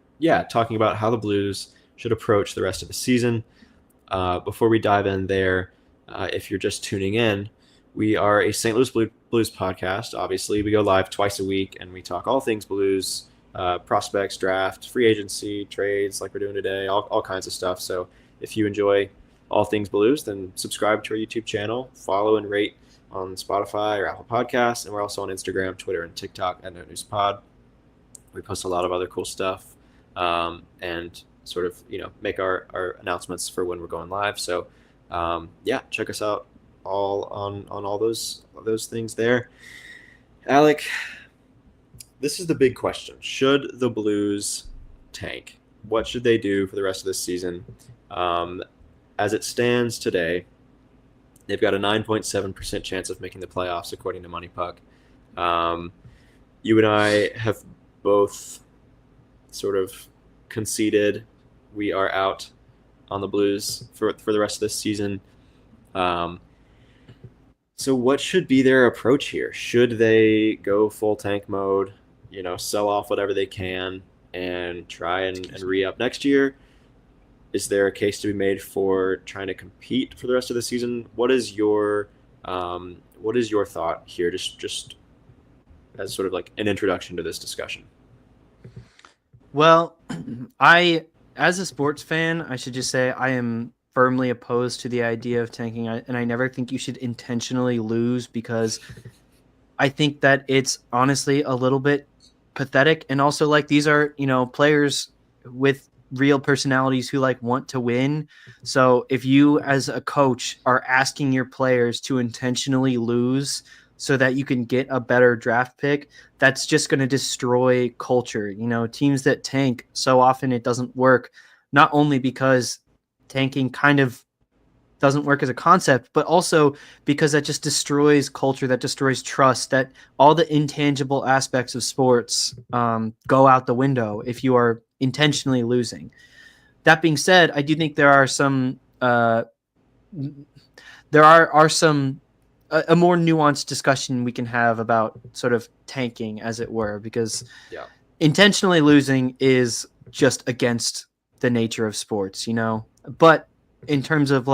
talking about how the Blues should approach the rest of the season. Before we dive in there, if you're just tuning in, we are a St. Louis Blues podcast. Obviously, we go live twice a week, and we talk all things Blues, prospects, draft, free agency, trades, like we're doing today, all kinds of stuff. So if you enjoy all things Blues, then subscribe to our YouTube channel, follow and rate on Spotify or Apple Podcasts, and we're also on Instagram, Twitter, and TikTok at Note News Pod. We post a lot of other cool stuff, and sort of make our announcements for when we're going live. So check us out all on all those things there. Alec, this is the big question: should the Blues tank? What should they do for the rest of this season? As it stands today, they've got a 9.7% chance of making the playoffs, according to Money Puck. You and I have both sort of conceded we are out on the Blues for the rest of this season. So what should be their approach here? Should they go full tank mode, sell off whatever they can and try and re-up next year? Is there a case to be made for trying to compete for the rest of the season? What is your thought here? Just as sort of like an introduction to this discussion. Well, as a sports fan, I should just say I am firmly opposed to the idea of tanking, and I never think you should intentionally lose, because I think that it's honestly a little bit pathetic. And also, like, these are, players with real personalities who want to win. So if you as a coach are asking your players to intentionally lose so that you can get a better draft pick, that's just going to destroy culture. Teams that tank, so often it doesn't work, not only because tanking kind of doesn't work as a concept, but also because that just destroys culture, that destroys trust, that all the intangible aspects of sports go out the window if you are intentionally losing. That being said, I do think there are some a more nuanced discussion we can have about sort of tanking, as it were, because intentionally losing is just against the nature of sports, But in terms of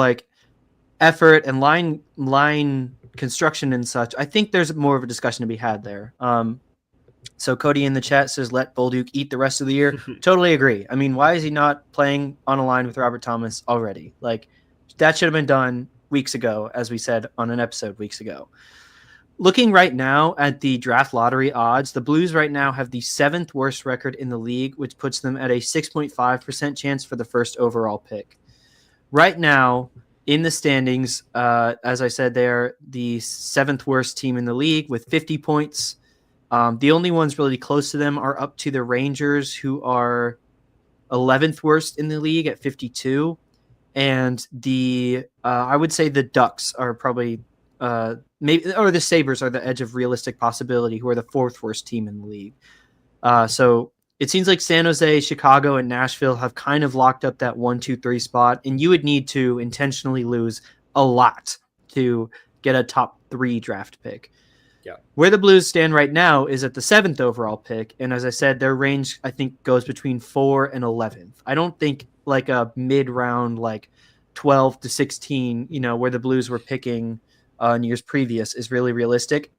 effort and line construction and such, I think there's more of a discussion to be had there. So Cody in the chat says, let Bolduc eat the rest of the year. Totally agree. I mean, why is he not playing on a line with Robert Thomas already? That should have been done weeks ago, as we said on an episode weeks ago. Looking right now at the draft lottery odds, the Blues right now have the 7th worst record in the league, which puts them at a 6.5% chance for the first overall pick. Right now, in the standings, as I said, they're the 7th worst team in the league with 50 points. The only ones really close to them are up to the Rangers, who are 11th worst in the league at 52. And I would say the Ducks are probably maybe, or the Sabres are the edge of realistic possibility, who are the 4th worst team in the league. So it seems like San Jose, Chicago, and Nashville have kind of locked up that 1, 2, 3 spot, and you would need to intentionally lose a lot to get a top 3 draft pick. Yeah. Where the Blues stand right now is at the 7th overall pick, and as I said, their range, I think, goes between 4 and 11th. I don't think a mid-round 12 to 16, where the Blues were picking in years previous, is really realistic.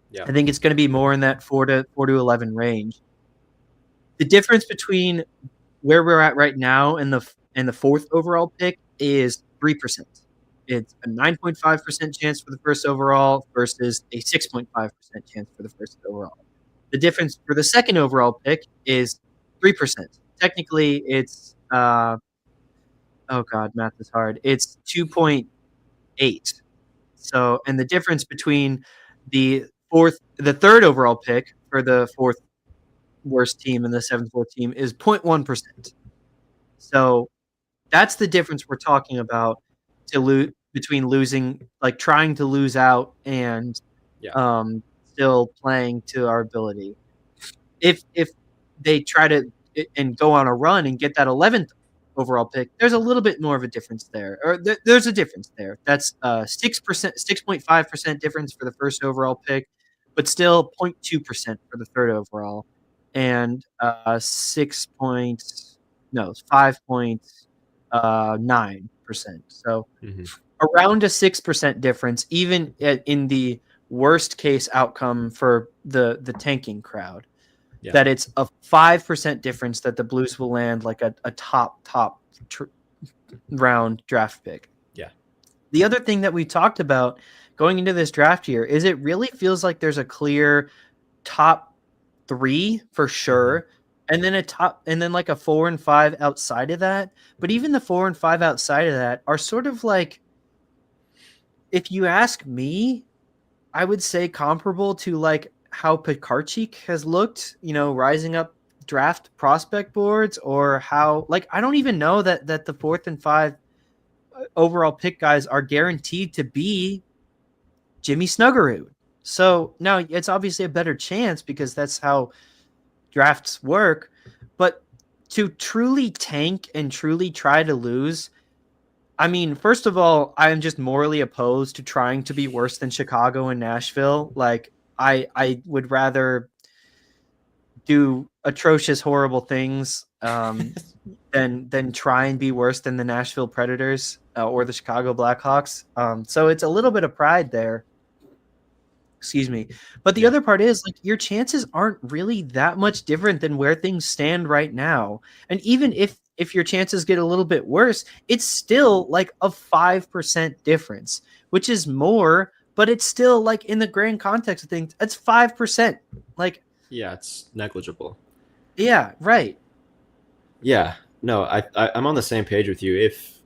Yeah. I think it's going to be more in that 4 to 11 range. The difference between where we're at right now and the 4th overall pick is 3%. It's a 9.5% chance for the first overall versus a 6.5% chance for the first overall. The difference for the 2nd overall pick is 3%. Technically, it's oh god, math is hard. It's 2.8. So, and the difference between the 3rd overall pick for the 4th worst team and the 7th worst team is 0.1%. So that's the difference we're talking about between losing, trying to lose out and still playing to our ability. If they try to and go on a run and get that 11th overall pick, there's a little bit more of a difference there, or there's a difference there. That's 6%, 6.5% difference for the first overall pick, but still 0.2% for the third overall, and 5.9%. So Hmm. around a 6% difference, even in the worst case outcome for the tanking crowd. Yeah. That it's a 5% difference that the Blues will land like a top round draft pick. Yeah. The other thing that we talked about going into this draft year is it really feels like there's a clear top 3 for sure, and then like a 4 and 5 outside of that. But even the 4 and 5 outside of that are sort of like, if you ask me, I would say comparable to like how Pekarchik has looked, rising up draft prospect boards, or how, like, I don't even know that the 4th and 5 overall pick guys are guaranteed to be Jimmy Snuggerud. So now it's obviously a better chance because that's how drafts work. But to truly tank and truly try to lose, I mean, first of all, I am just morally opposed to trying to be worse than Chicago and Nashville. Like, I would rather do atrocious, horrible things than try and be worse than the Nashville Predators or the Chicago Blackhawks. So it's a little bit of pride there. Excuse me. But the other part is, like, your chances aren't really that much different than where things stand right now. And even if your chances get a little bit worse, it's still like a 5% difference, which is more, but it's still, like, in the grand context of things, it's 5%. Like, Yeah, it's negligible. yeah, right. Yeah, no, I'm on the same page with you. If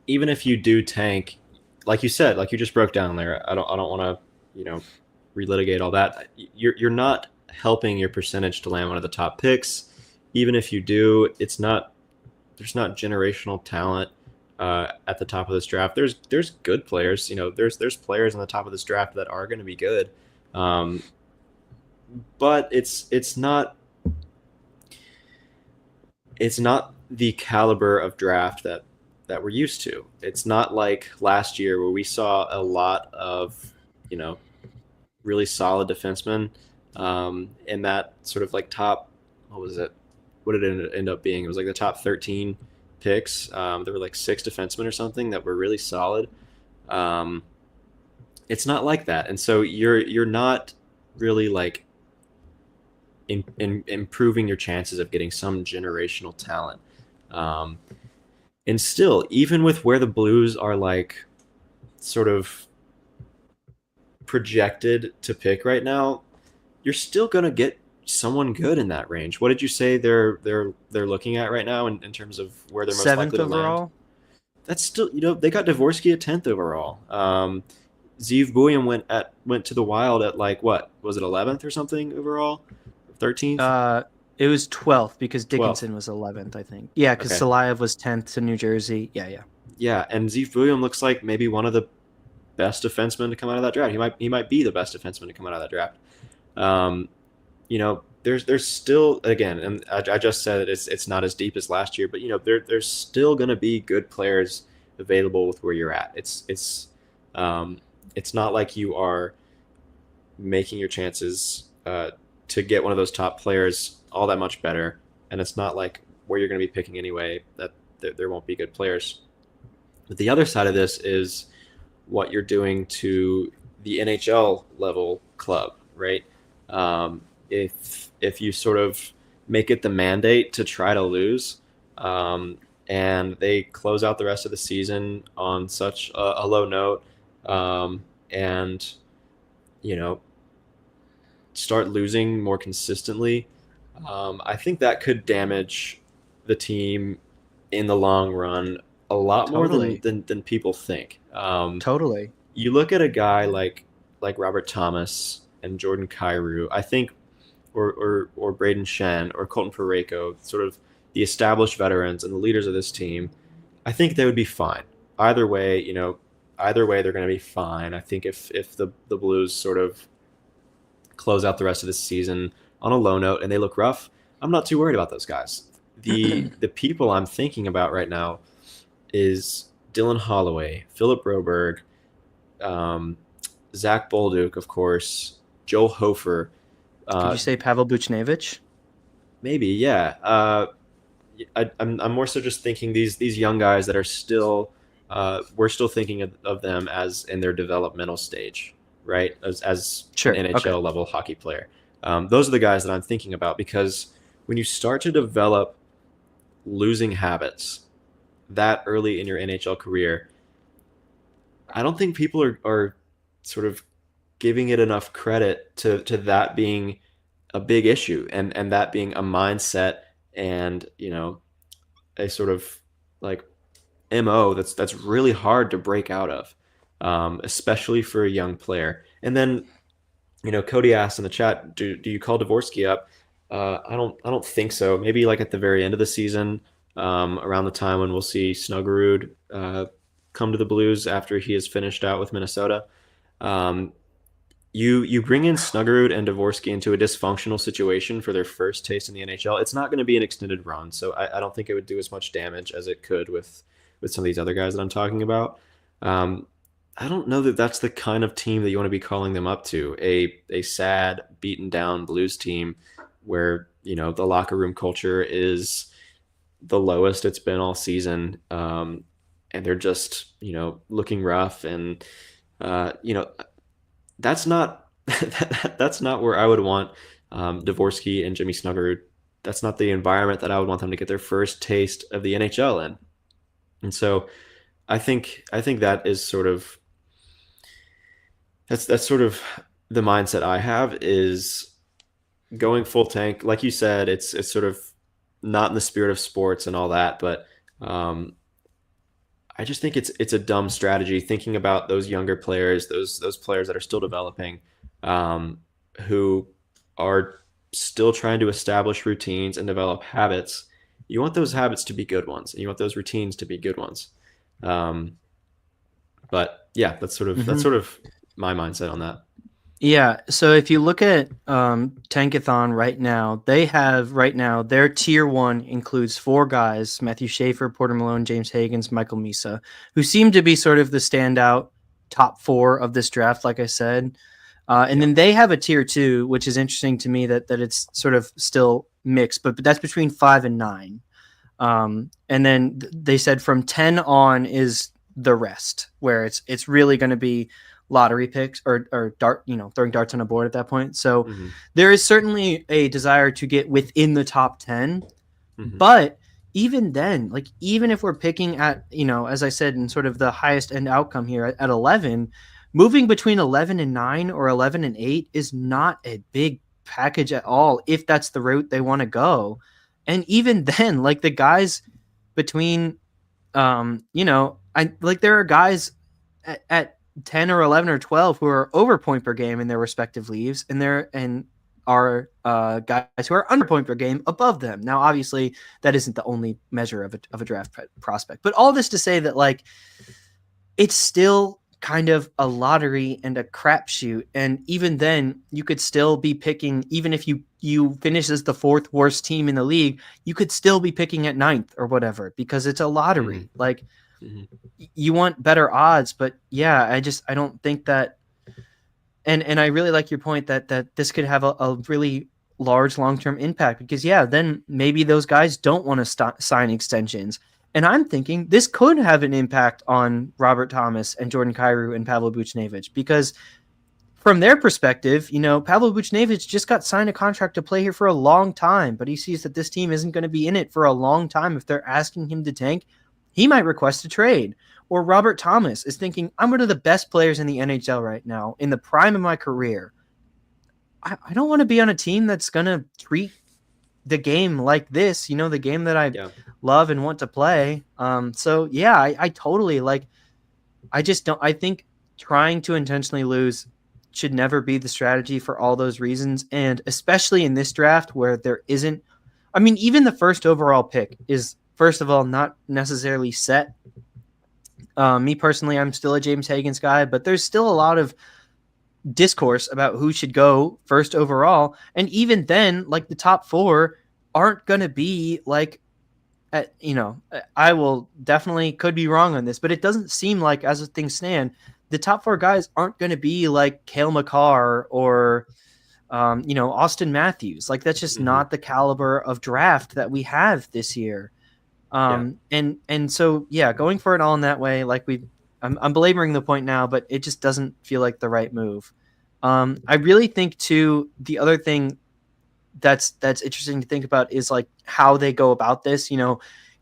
even if you do tank, like you said, like you just broke down there, I don't want to relitigate all that. You're not helping your percentage to land one of the top picks. Even if you do, there's not generational talent at the top of this draft. There's good players. There's players on the top of this draft that are going to be good, um, but it's not the caliber of draft that we're used to. It's not like last year where we saw a lot of really solid defensemen in that sort of like top. What was it? What did it end up being? It was like the top 13 picks. There were like 6 defensemen or something that were really solid. Um, it's not like that, and so you're not really like in improving your chances of getting some generational talent. Um, and still, even with where the Blues are like sort of projected to pick right now, you're still gonna get someone good in that range. What did you say they're looking at right now in terms of where they're most likely 7th to land? overall. That's still they got Dvorsky at 10th overall. Zeev Buium went to the Wild at like what was it 11th or something overall, 13th, Uh, it was 12th because 12th. Dickinson was 11th, I think. Yeah, because Okay, Salayev was 10th to New Jersey. Yeah, yeah. yeah, and Zeev Buium looks like maybe one of the best defensemen to come out of that draft. He might be the best defenseman to come out of that draft. Um, there's still again, and I just said it's not as deep as last year, but there's still going to be good players available with where you're at. Um, it's not like you are making your chances to get one of those top players all that much better, and it's not like where you're going to be picking anyway that there won't be good players. But the other side of this is what you're doing to the NHL level club, right? If you sort of make it the mandate to try to lose, and they close out the rest of the season on such a low note, and you know start losing more consistently, I think that could damage the team in the long run a lot more than Totally. than people think. Totally. You look at a guy like Robert Thomas and Jordan Kyrou, I think, or Braden Shen or Colton Parayko, sort of the established veterans and the leaders of this team. I think they would be fine. Either way, either way they're going to be fine. I think if the Blues sort of close out the rest of the season on a low note and they look rough, I'm not too worried about those guys. The people I'm thinking about right now is Dylan Holloway, Philip Broberg, um, Zach Bolduc, of course, Joel Hofer. Could you Uh, say Pavel Buchnevich? Maybe, yeah. I'm more so just thinking these young guys that are still we're still thinking of them as in their developmental stage, right? As an Sure. Okay. NHL level hockey player. Those are the guys that I'm thinking about because when you start to develop losing habits that early in your NHL career, I don't think people are sort of giving it enough credit to that being a big issue and that being a mindset and a sort of like mo that's really hard to break out of, especially for a young player. And then Cody asked in the chat, do you call Dvorsky up? I don't think so. Maybe like at the very end of the season, around the time when we'll see Snuggerud come to the Blues after he has finished out with Minnesota. um, you bring in Snuggerud and Dvorsky into a dysfunctional situation for their first taste in the NHL. It's not going to be an extended run, so I don't think it would do as much damage as it could with some of these other guys that I'm talking about. Um, I don't know that that's the kind of team that you want to be calling them up to. A sad, beaten down Blues team where the locker room culture is the lowest it's been all season, and they're just looking rough and that's not that's not where I would want Dvorsky and Jimmy Snuggerud. That's not the environment that I would want them to get their first taste of the NHL in. And so I think that is sort of that's sort of the mindset I have is going full tank. Like you said, it's sort of not in the spirit of sports and all that, but um, I just think it's a dumb strategy thinking about those younger players, those players that are still developing, um, who are still trying to establish routines and develop habits. You want those habits to be good ones, and you want those routines to be good ones. Um, but yeah, that's Hmm. sort of my mindset on that. Yeah. So if you look at Tankathon right now, they have right now their tier one includes four guys: Matthew Schaefer, Porter Malone, James Hagens, Michael Misa, who seem to be sort of the standout top four of this draft, like I said. And Yeah. then they have a tier two, which is interesting to me that it's sort of still mixed, but that's between 5 and 9. And then they said from 10 on is the rest, where it's really going to be lottery picks or dart, throwing darts on a board at that point. So Hmm. there is certainly a desire to get within the top 10, Hmm. but even then, like even if we're picking at, as I said, in sort of the highest end outcome here at 11, moving between 11 and 9 or 11 and 8 is not a big package at all if that's the route they want to go. And even then, like the guys between I like there are guys at 10 or 11 or 12 who are over point per game in their respective leagues, and are guys who are under point per game above them. Now, obviously, that isn't the only measure of a draft prospect, but all this to say that like it's still kind of a lottery and a crapshoot. And even then, you could still be picking, even if you finish as the fourth worst team in the league, you could still be picking at ninth or whatever because it's a Hmm. lottery. Like Hmm. you want better odds, but yeah, I don't think that. And I really like your point that this could have a really large long-term impact because yeah, then maybe those guys don't want to sign extensions. And I'm thinking this could have an impact on Robert Thomas and Jordan Kyrou and Pavel Buchnevich because from their perspective, Pavel Buchnevich just got signed a contract to play here for a long time, but he sees that this team isn't going to be in it for a long time. If they're asking him to tank, he might request a trade. Or Robert Thomas is thinking, I'm one of the best players in the NHL right now, in the prime of my career. I don't want to be on a team that's going to treat the game like this, the game that I Yeah. love and want to play. So yeah, I totally like, I just don't, I think trying to intentionally lose should never be the strategy for all those reasons. And especially in this draft where there isn't, I mean, even the first overall pick is, first of all, not necessarily set. Me personally, I'm still a James Hagens guy, but there's still a lot of discourse about who should go first overall. And even then, like the top four aren't going to be like, I will definitely could be wrong on this, but it doesn't seem like as things stand, the top four guys aren't going to be like Cale Makar or, Austin Matthews. Like that's just not the caliber of draft that we have this year. And so, yeah, going for it all in that way, like I'm belaboring the point now, but it just doesn't feel like the right move. I really think too, the other thing that's interesting to think about is like how they go about this.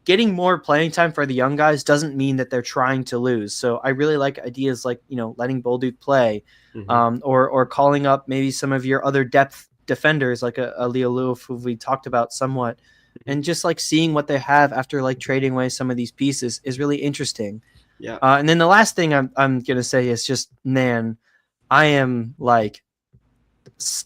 Getting more playing time for the young guys doesn't mean that they're trying to lose. So I really like ideas like letting Bolduc play, or calling up maybe some of your other depth defenders like a Leo Lewis, who we talked about somewhat, and just like seeing what they have after like trading away some of these pieces is really interesting. Yeah. And then the last thing I'm gonna say is just, man, I am like,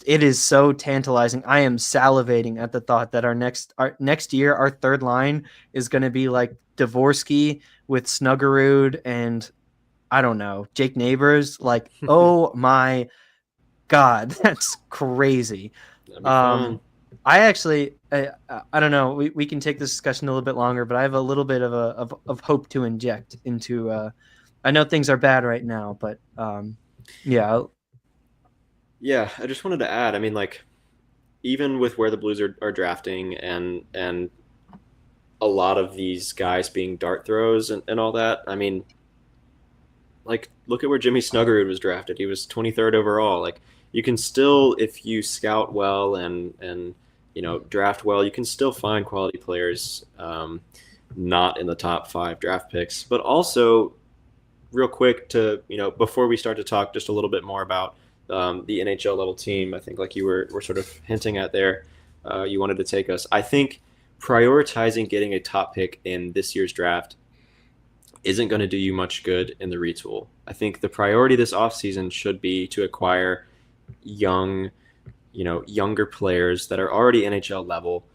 it is so tantalizing. I am salivating at the thought that our next year, our third line is going to be like Dvorsky with Snuggerud and I don't know, Jake Neighbors. Like, oh my God, that's crazy. That'd be fun. I actually, I don't know. We can take this discussion a little bit longer, but I have a little bit of hope to inject into. I know things are bad right now, but yeah. Yeah, I just wanted to add, I mean, like, even with where the Blues are drafting and a lot of these guys being dart throws and all that, I mean, like, look at where Jimmy Snuggerud was drafted. He was 23rd overall. Like, you can still, if you scout well and draft well, you can still find quality players, not in the top 5 draft picks. But also, real quick to before we start to talk just a little bit more about the NHL level team, I think like you were sort of hinting at there, you wanted to take us. I think prioritizing getting a top pick in this year's draft isn't going to do you much good in the retool. I think the priority this offseason should be to acquire younger players that are already NHL level.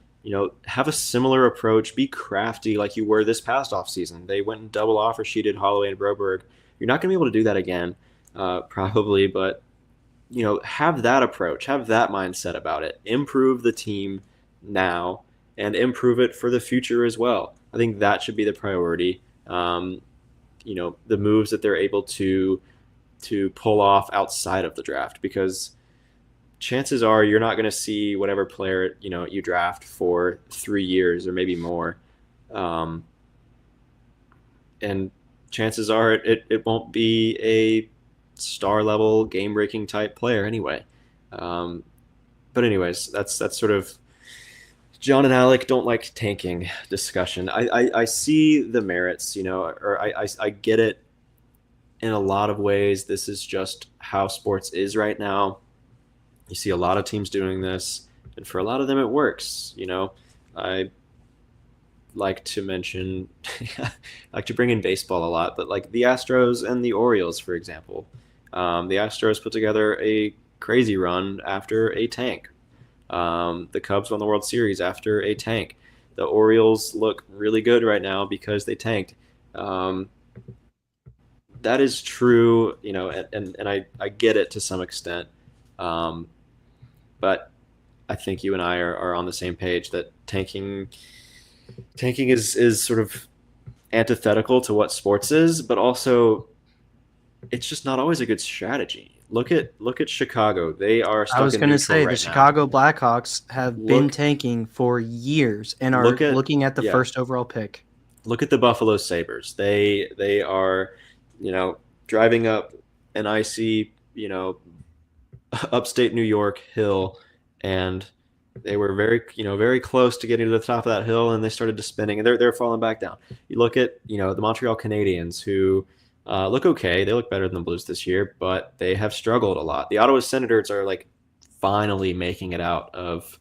Have a similar approach, be crafty like you were this past offseason. They went and double offer sheeted Holloway and Broberg. You're not going to be able to do that again, probably, but have that approach, have that mindset about it. Improve the team now and improve it for the future as well. I think that should be the priority. The moves that they're able to pull off outside of the draft, because chances are you're not going to see whatever player you draft for 3 years or maybe more, and chances are it won't be a star level game breaking type player anyway. But anyways, that's sort of John and Alec don't like tanking discussion. I see the merits, or I get it in a lot of ways. This is just how sports is right now. You see a lot of teams doing this, and for a lot of them it works. I like to mention, I like to bring in baseball a lot, but like the Astros and the Orioles, for example. The Astros put together a crazy run after a tank. The Cubs won the World Series after a tank. The Orioles look really good right now because they tanked. That is true, and I get it to some extent. But I think you and I are on the same page that tanking is sort of antithetical to what sports is, but also it's just not always a good strategy. Look at Chicago. They are stuck in neutral right now. I was going to say the Chicago Blackhawks have been tanking for years and are looking at the first overall pick. Look at the Buffalo Sabres. They are, driving up an icy, upstate New York hill, and they were very close to getting to the top of that hill, and they started to spinning, and they're falling back down. You look at the Montreal Canadiens, who look okay. They look better than the Blues this year, but they have struggled a lot. The Ottawa Senators are like finally making it out of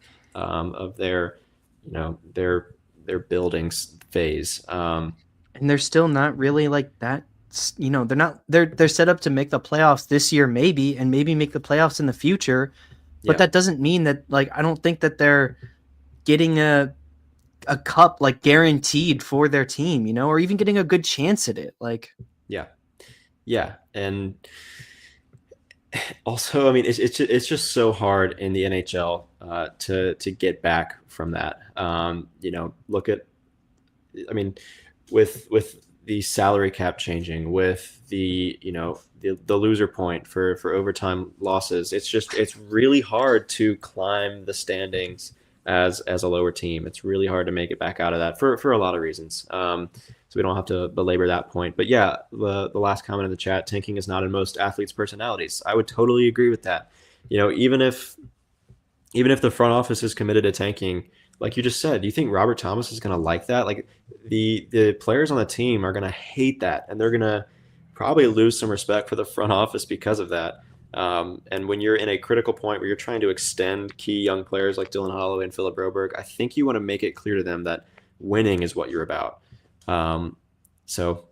their their buildings phase, and they're still not really like that. They're set up to make the playoffs this year, maybe, and maybe make the playoffs in the future. But that doesn't mean that, like, I don't think that they're getting a cup like guaranteed for their team, or even getting a good chance at it. Like, yeah, and Also, I mean, it's just so hard in the NHL to get back from that. Look at, I mean, with the salary cap changing, with the loser point for overtime losses, it's really hard to climb the standings as a lower team. It's really hard to make it back out of that for a lot of reasons. So we don't have to belabor that point. But yeah, the last comment in the chat, tanking is not in most athletes' personalities. I would totally agree with that. Even if the front office is committed to tanking, like you just said, do you think Robert Thomas is going to like that? Like the players on the team are going to hate that, and they're going to probably lose some respect for the front office because of that. And when you're in a critical point where you're trying to extend key young players like Dylan Holloway and Philip Broberg, I think you want to make it clear to them that winning is what you're about. So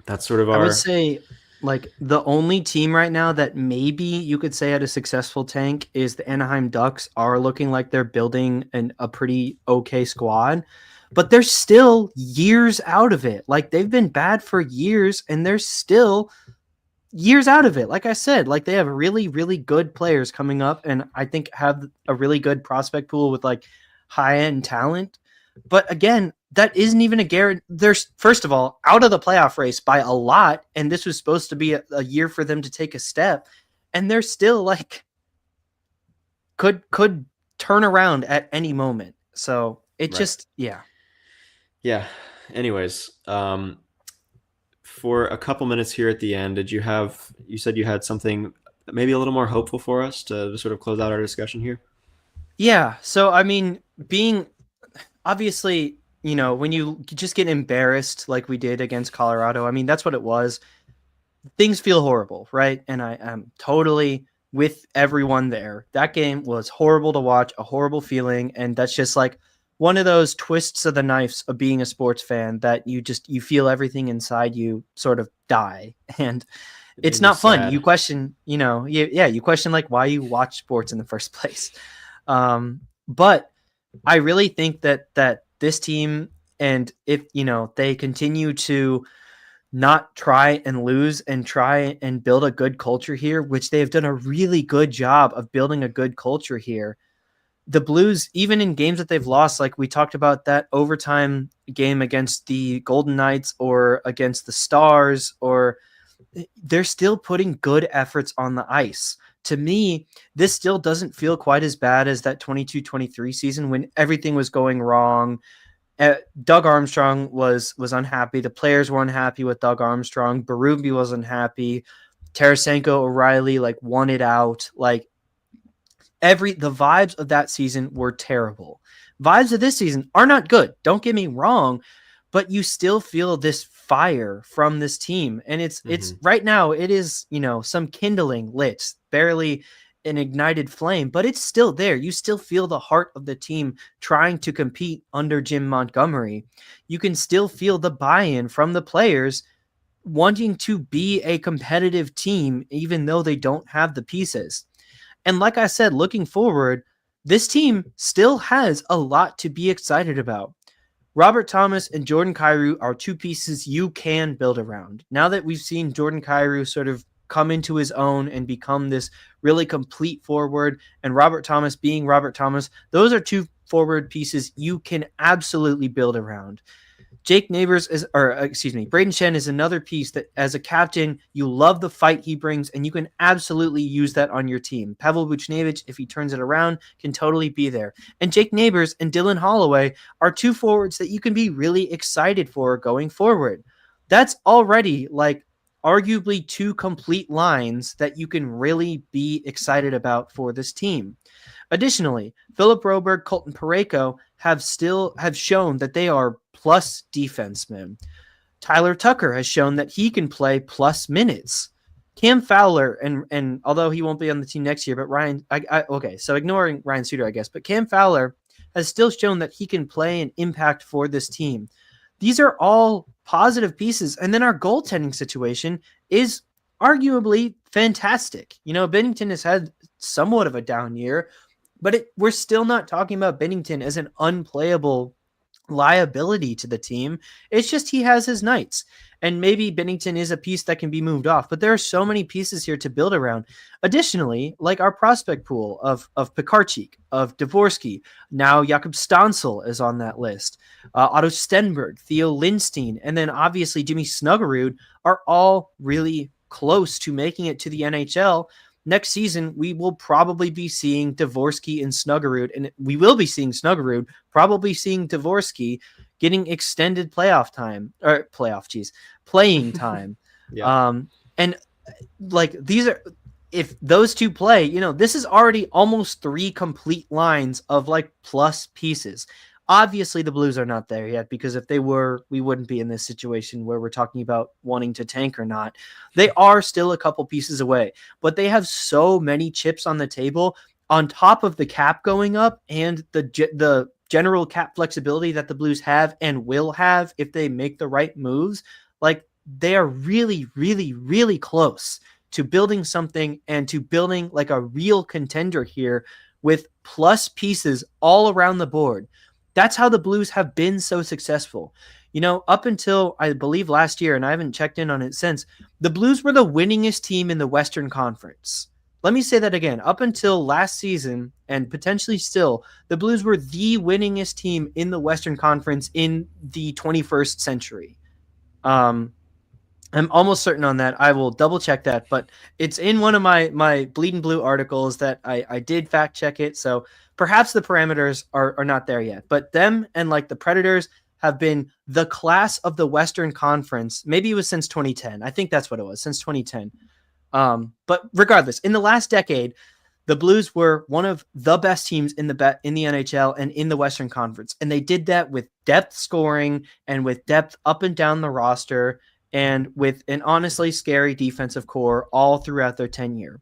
that's sort of I would our say like the only team right now that maybe you could say had a successful tank is the Anaheim Ducks are looking like they're building a pretty okay squad, but they're still years out of it. Like they've been bad for years and they're still years out of it. Like I said, like they have really, really good players coming up and I think have a really good prospect pool with like high end talent. But again, that isn't even a guarantee. There's first of all out of the playoff race by a lot, and this was supposed to be a year for them to take a step, and they're still like could turn around at any moment. So it right. just yeah. Yeah. Anyways, for a couple minutes here at the end, you said you had something maybe a little more hopeful for us to sort of close out our discussion here? Yeah. So I mean, being obviously, when you just get embarrassed like we did against Colorado, I mean, that's what it was. Things feel horrible, right? And I am totally with everyone there. That game was horrible to watch, a horrible feeling, and that's just like one of those twists of the knives of being a sports fan that you feel everything inside you sort of die. And It it's made me not fun. You sad. question, you question like why you watch sports in the first place. But I really think that this team, and if they continue to not try and lose and try and build a good culture here, which they have done a really good job of building a good culture here. The Blues, even in games that they've lost, like we talked about that overtime game against the Golden Knights or against the Stars, or they're still putting good efforts on the ice. To me, this still doesn't feel quite as bad as that 22-23 season when everything was going wrong. Doug Armstrong was unhappy. The players were unhappy with Doug Armstrong. Berube was unhappy. Tarasenko, O'Reilly like wanted out. Like the vibes of that season were terrible. Vibes of this season are not good. Don't get me wrong, but you still feel this fire from this team, and it's Hmm. right now it is some kindling lit, barely an ignited flame, but it's still there. You still feel the heart of the team trying to compete under Jim Montgomery. You can still feel the buy-in from the players wanting to be a competitive team even though they don't have the pieces. And like I said, looking forward, this team still has a lot to be excited about. Robert Thomas and Jordan Kyrou are two pieces you can build around. Now that we've seen Jordan Kyrou sort of come into his own and become this really complete forward, and Robert Thomas being Robert Thomas, those are two forward pieces you can absolutely build around. Jake Neighbors Braden Shen is another piece that as a captain, you love the fight he brings and you can absolutely use that on your team. Pavel Buchnevich, if he turns it around, can totally be there. And Jake Neighbors and Dylan Holloway are two forwards that you can be really excited for going forward. That's already like arguably two complete lines that you can really be excited about for this team. Additionally, Philip Broberg, Colton Parayko have shown that they are plus defensemen. Tyler Tucker has shown that he can play plus minutes. Cam Fowler, and although he won't be on the team next year, but so ignoring Ryan Suter, I guess, but Cam Fowler has still shown that he can play an impact for this team. These are all positive pieces, and then our goaltending situation is arguably fantastic. Bennington has had somewhat of a down year, but we're still not talking about Bennington as an unplayable liability to the team. It's just he has his nights. And maybe Bennington is a piece that can be moved off, but there are so many pieces here to build around. Additionally, like our prospect pool of Pekarchik, of Dvorsky, now Jakob Stansel is on that list. Otto Stenberg, Theo Lindstein, and then obviously Jimmy Snuggerud are all really close to making it to the NHL. Next season, we will probably be seeing Dvorsky and Snuggerud, and we will be seeing Snuggerud, probably seeing Dvorsky getting extended playing time. Yeah. And like these are, if those two play, this is already almost 3 complete lines of like plus pieces. Obviously, the Blues are not there yet, because if they were, we wouldn't be in this situation where we're talking about wanting to tank or not. They are still a couple pieces away, but they have so many chips on the table on top of the cap going up and the general cap flexibility that the Blues have and will have if they make the right moves. Like, they are really, really, really close to building something and to building like a real contender here with plus pieces all around the board. That's how the Blues have been so successful. Up until I believe last year, and I haven't checked in on it since, the Blues were the winningest team in the Western Conference. Let me say that again. Up until last season, and potentially still, the Blues were the winningest team in the Western Conference in the 21st century. I'm almost certain on that. I will double check that, but it's in one of my Bleeding Blue articles that I did fact check it. So perhaps the parameters are not there yet, but them and like the Predators have been the class of the Western Conference. Maybe it was since 2010. I think that's what it was, since 2010. But regardless, in the last decade, the Blues were one of the best teams in the NHL and in the Western Conference. And they did that with depth scoring and with depth up and down the roster and with an honestly scary defensive core all throughout their tenure.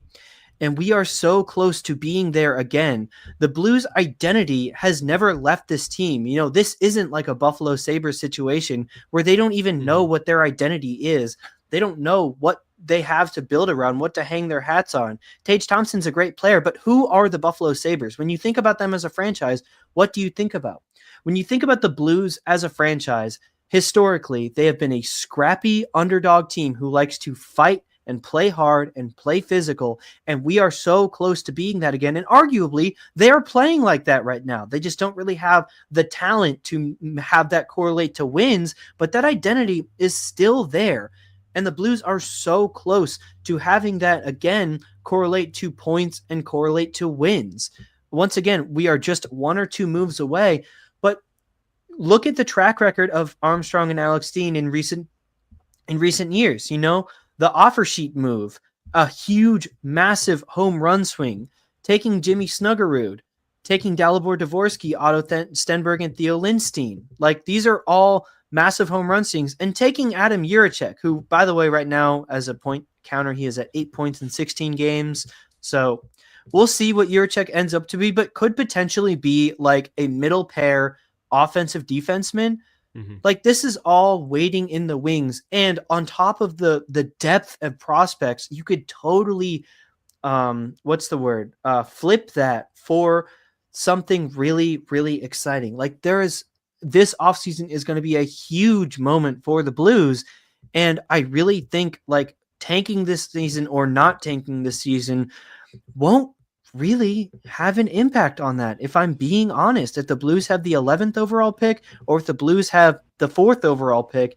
And we are so close to being there again. The Blues' identity has never left this team. This isn't like a Buffalo Sabres situation where they don't even know what their identity is. They don't know what they have to build around, what to hang their hats on. Tage Thompson's a great player, but who are the Buffalo Sabres? When you think about them as a franchise, what do you think about? When you think about the Blues as a franchise, historically, they have been a scrappy underdog team who likes to fight and play hard and play physical. And we are so close to being that again. And arguably, they are playing like that right now. They just don't really have the talent to have that correlate to wins, but that identity is still there. And the Blues are so close to having that again correlate to points and correlate to wins. Once again, we are just 1 or 2 moves away, but look at the track record of Armstrong and Alex Steen in recent years. The offer sheet move, a huge, massive home run swing, taking Jimmy Snuggerud, taking Dalibor Dvorsky, Otto Stenberg, and Theo Lindstein. Like, these are all massive home run swings, and taking Adam Jiricek, who, by the way, right now, as a point counter, he is at 8 points in 16 games. So we'll see what Jiricek ends up to be, but could potentially be like a middle pair offensive defenseman. Like, this is all waiting in the wings. And on top of the depth of prospects, you could totally, flip that for something really, really exciting. Like, this offseason is going to be a huge moment for the Blues. And I really think like tanking this season or not tanking this season won't really have an impact on that. If I'm being honest, if the Blues have the 11th overall pick or if the Blues have the 4th overall pick,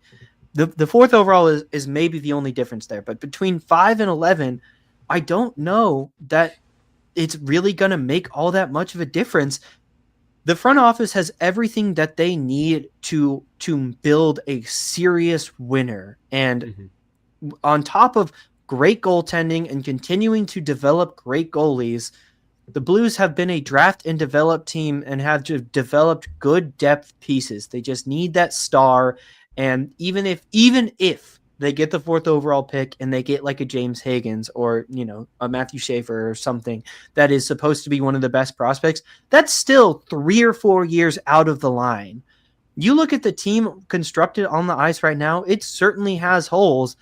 the 4th overall is maybe the only difference there. But between 5 and 11, I don't know that it's really going to make all that much of a difference. The front office has everything that they need to build a serious winner. And on top of great goaltending and continuing to develop great goalies, the Blues have been a draft and develop team and have developed good depth pieces. They just need that star. And even if they get the 4th overall pick and they get like a James Higgins or, a Matthew Schaefer or something that is supposed to be one of the best prospects, that's still 3 or 4 years out of the line. You look at the team constructed on the ice right now, it certainly has holes,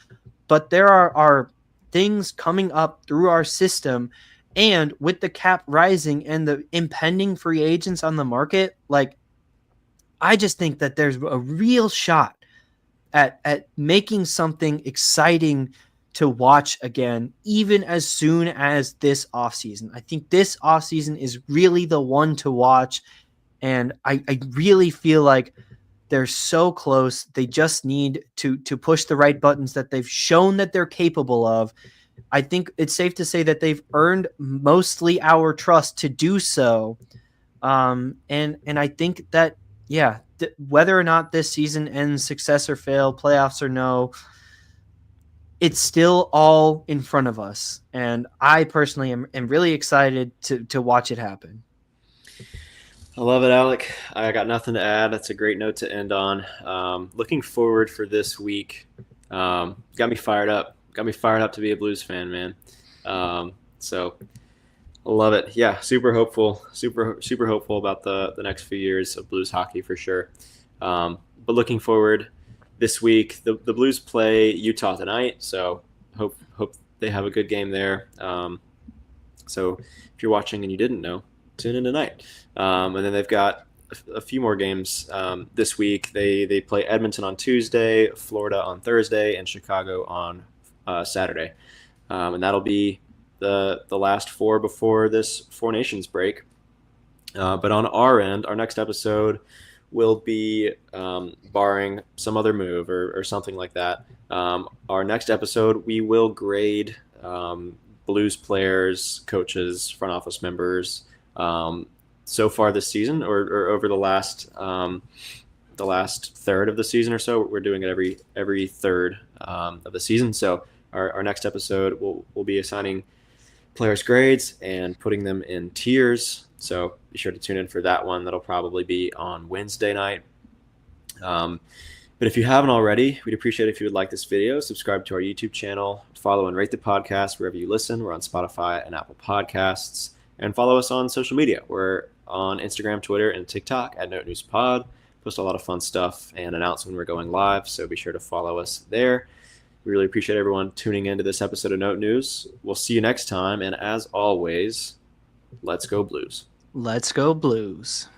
but there are things coming up through our system. And with the cap rising and the impending free agents on the market, like, I just think that there's a real shot at making something exciting to watch again, even as soon as this offseason. I think this offseason is really the one to watch. And I really feel like they're so close. They just need to push the right buttons that they've shown that they're capable of. I think it's safe to say that they've earned mostly our trust to do so. And I think that, yeah, whether or not this season ends success or fail, playoffs or no, it's still all in front of us. And I personally am really excited to watch it happen. I love it, Alec. I got nothing to add. That's a great note to end on. Looking forward for this week. Got me fired up. Got me fired up to be a Blues fan, man. So I love it. Yeah, super hopeful. Super hopeful about the next few years of Blues hockey for sure. But looking forward this week, the Blues play Utah tonight. So hope they have a good game there. So if you're watching and you didn't know, tune in tonight. And then they've got a few more games this week. They play Edmonton on Tuesday, Florida on Thursday, and Chicago on Saturday. And that'll be the last four before this Four Nations break. But on our end, our next episode will be, barring some other move or something like that, our next episode, we will grade Blues players, coaches, front office members, so far this season, or over the last third of the season or so. We're doing it every third of the season. So our next episode we'll be assigning players grades and putting them in tiers. So be sure to tune in for that one. That'll probably be on Wednesday night. But if you haven't already, we'd appreciate it if you would like this video, subscribe to our YouTube channel, follow and rate the podcast wherever you listen. We're on Spotify and Apple Podcasts. And follow us on social media. We're on Instagram, Twitter, and TikTok at Note News Pod. Post a lot of fun stuff and announce when we're going live, so be sure to follow us there. We really appreciate everyone tuning into this episode of Note News. We'll see you next time, and as always, let's go Blues. Let's go Blues.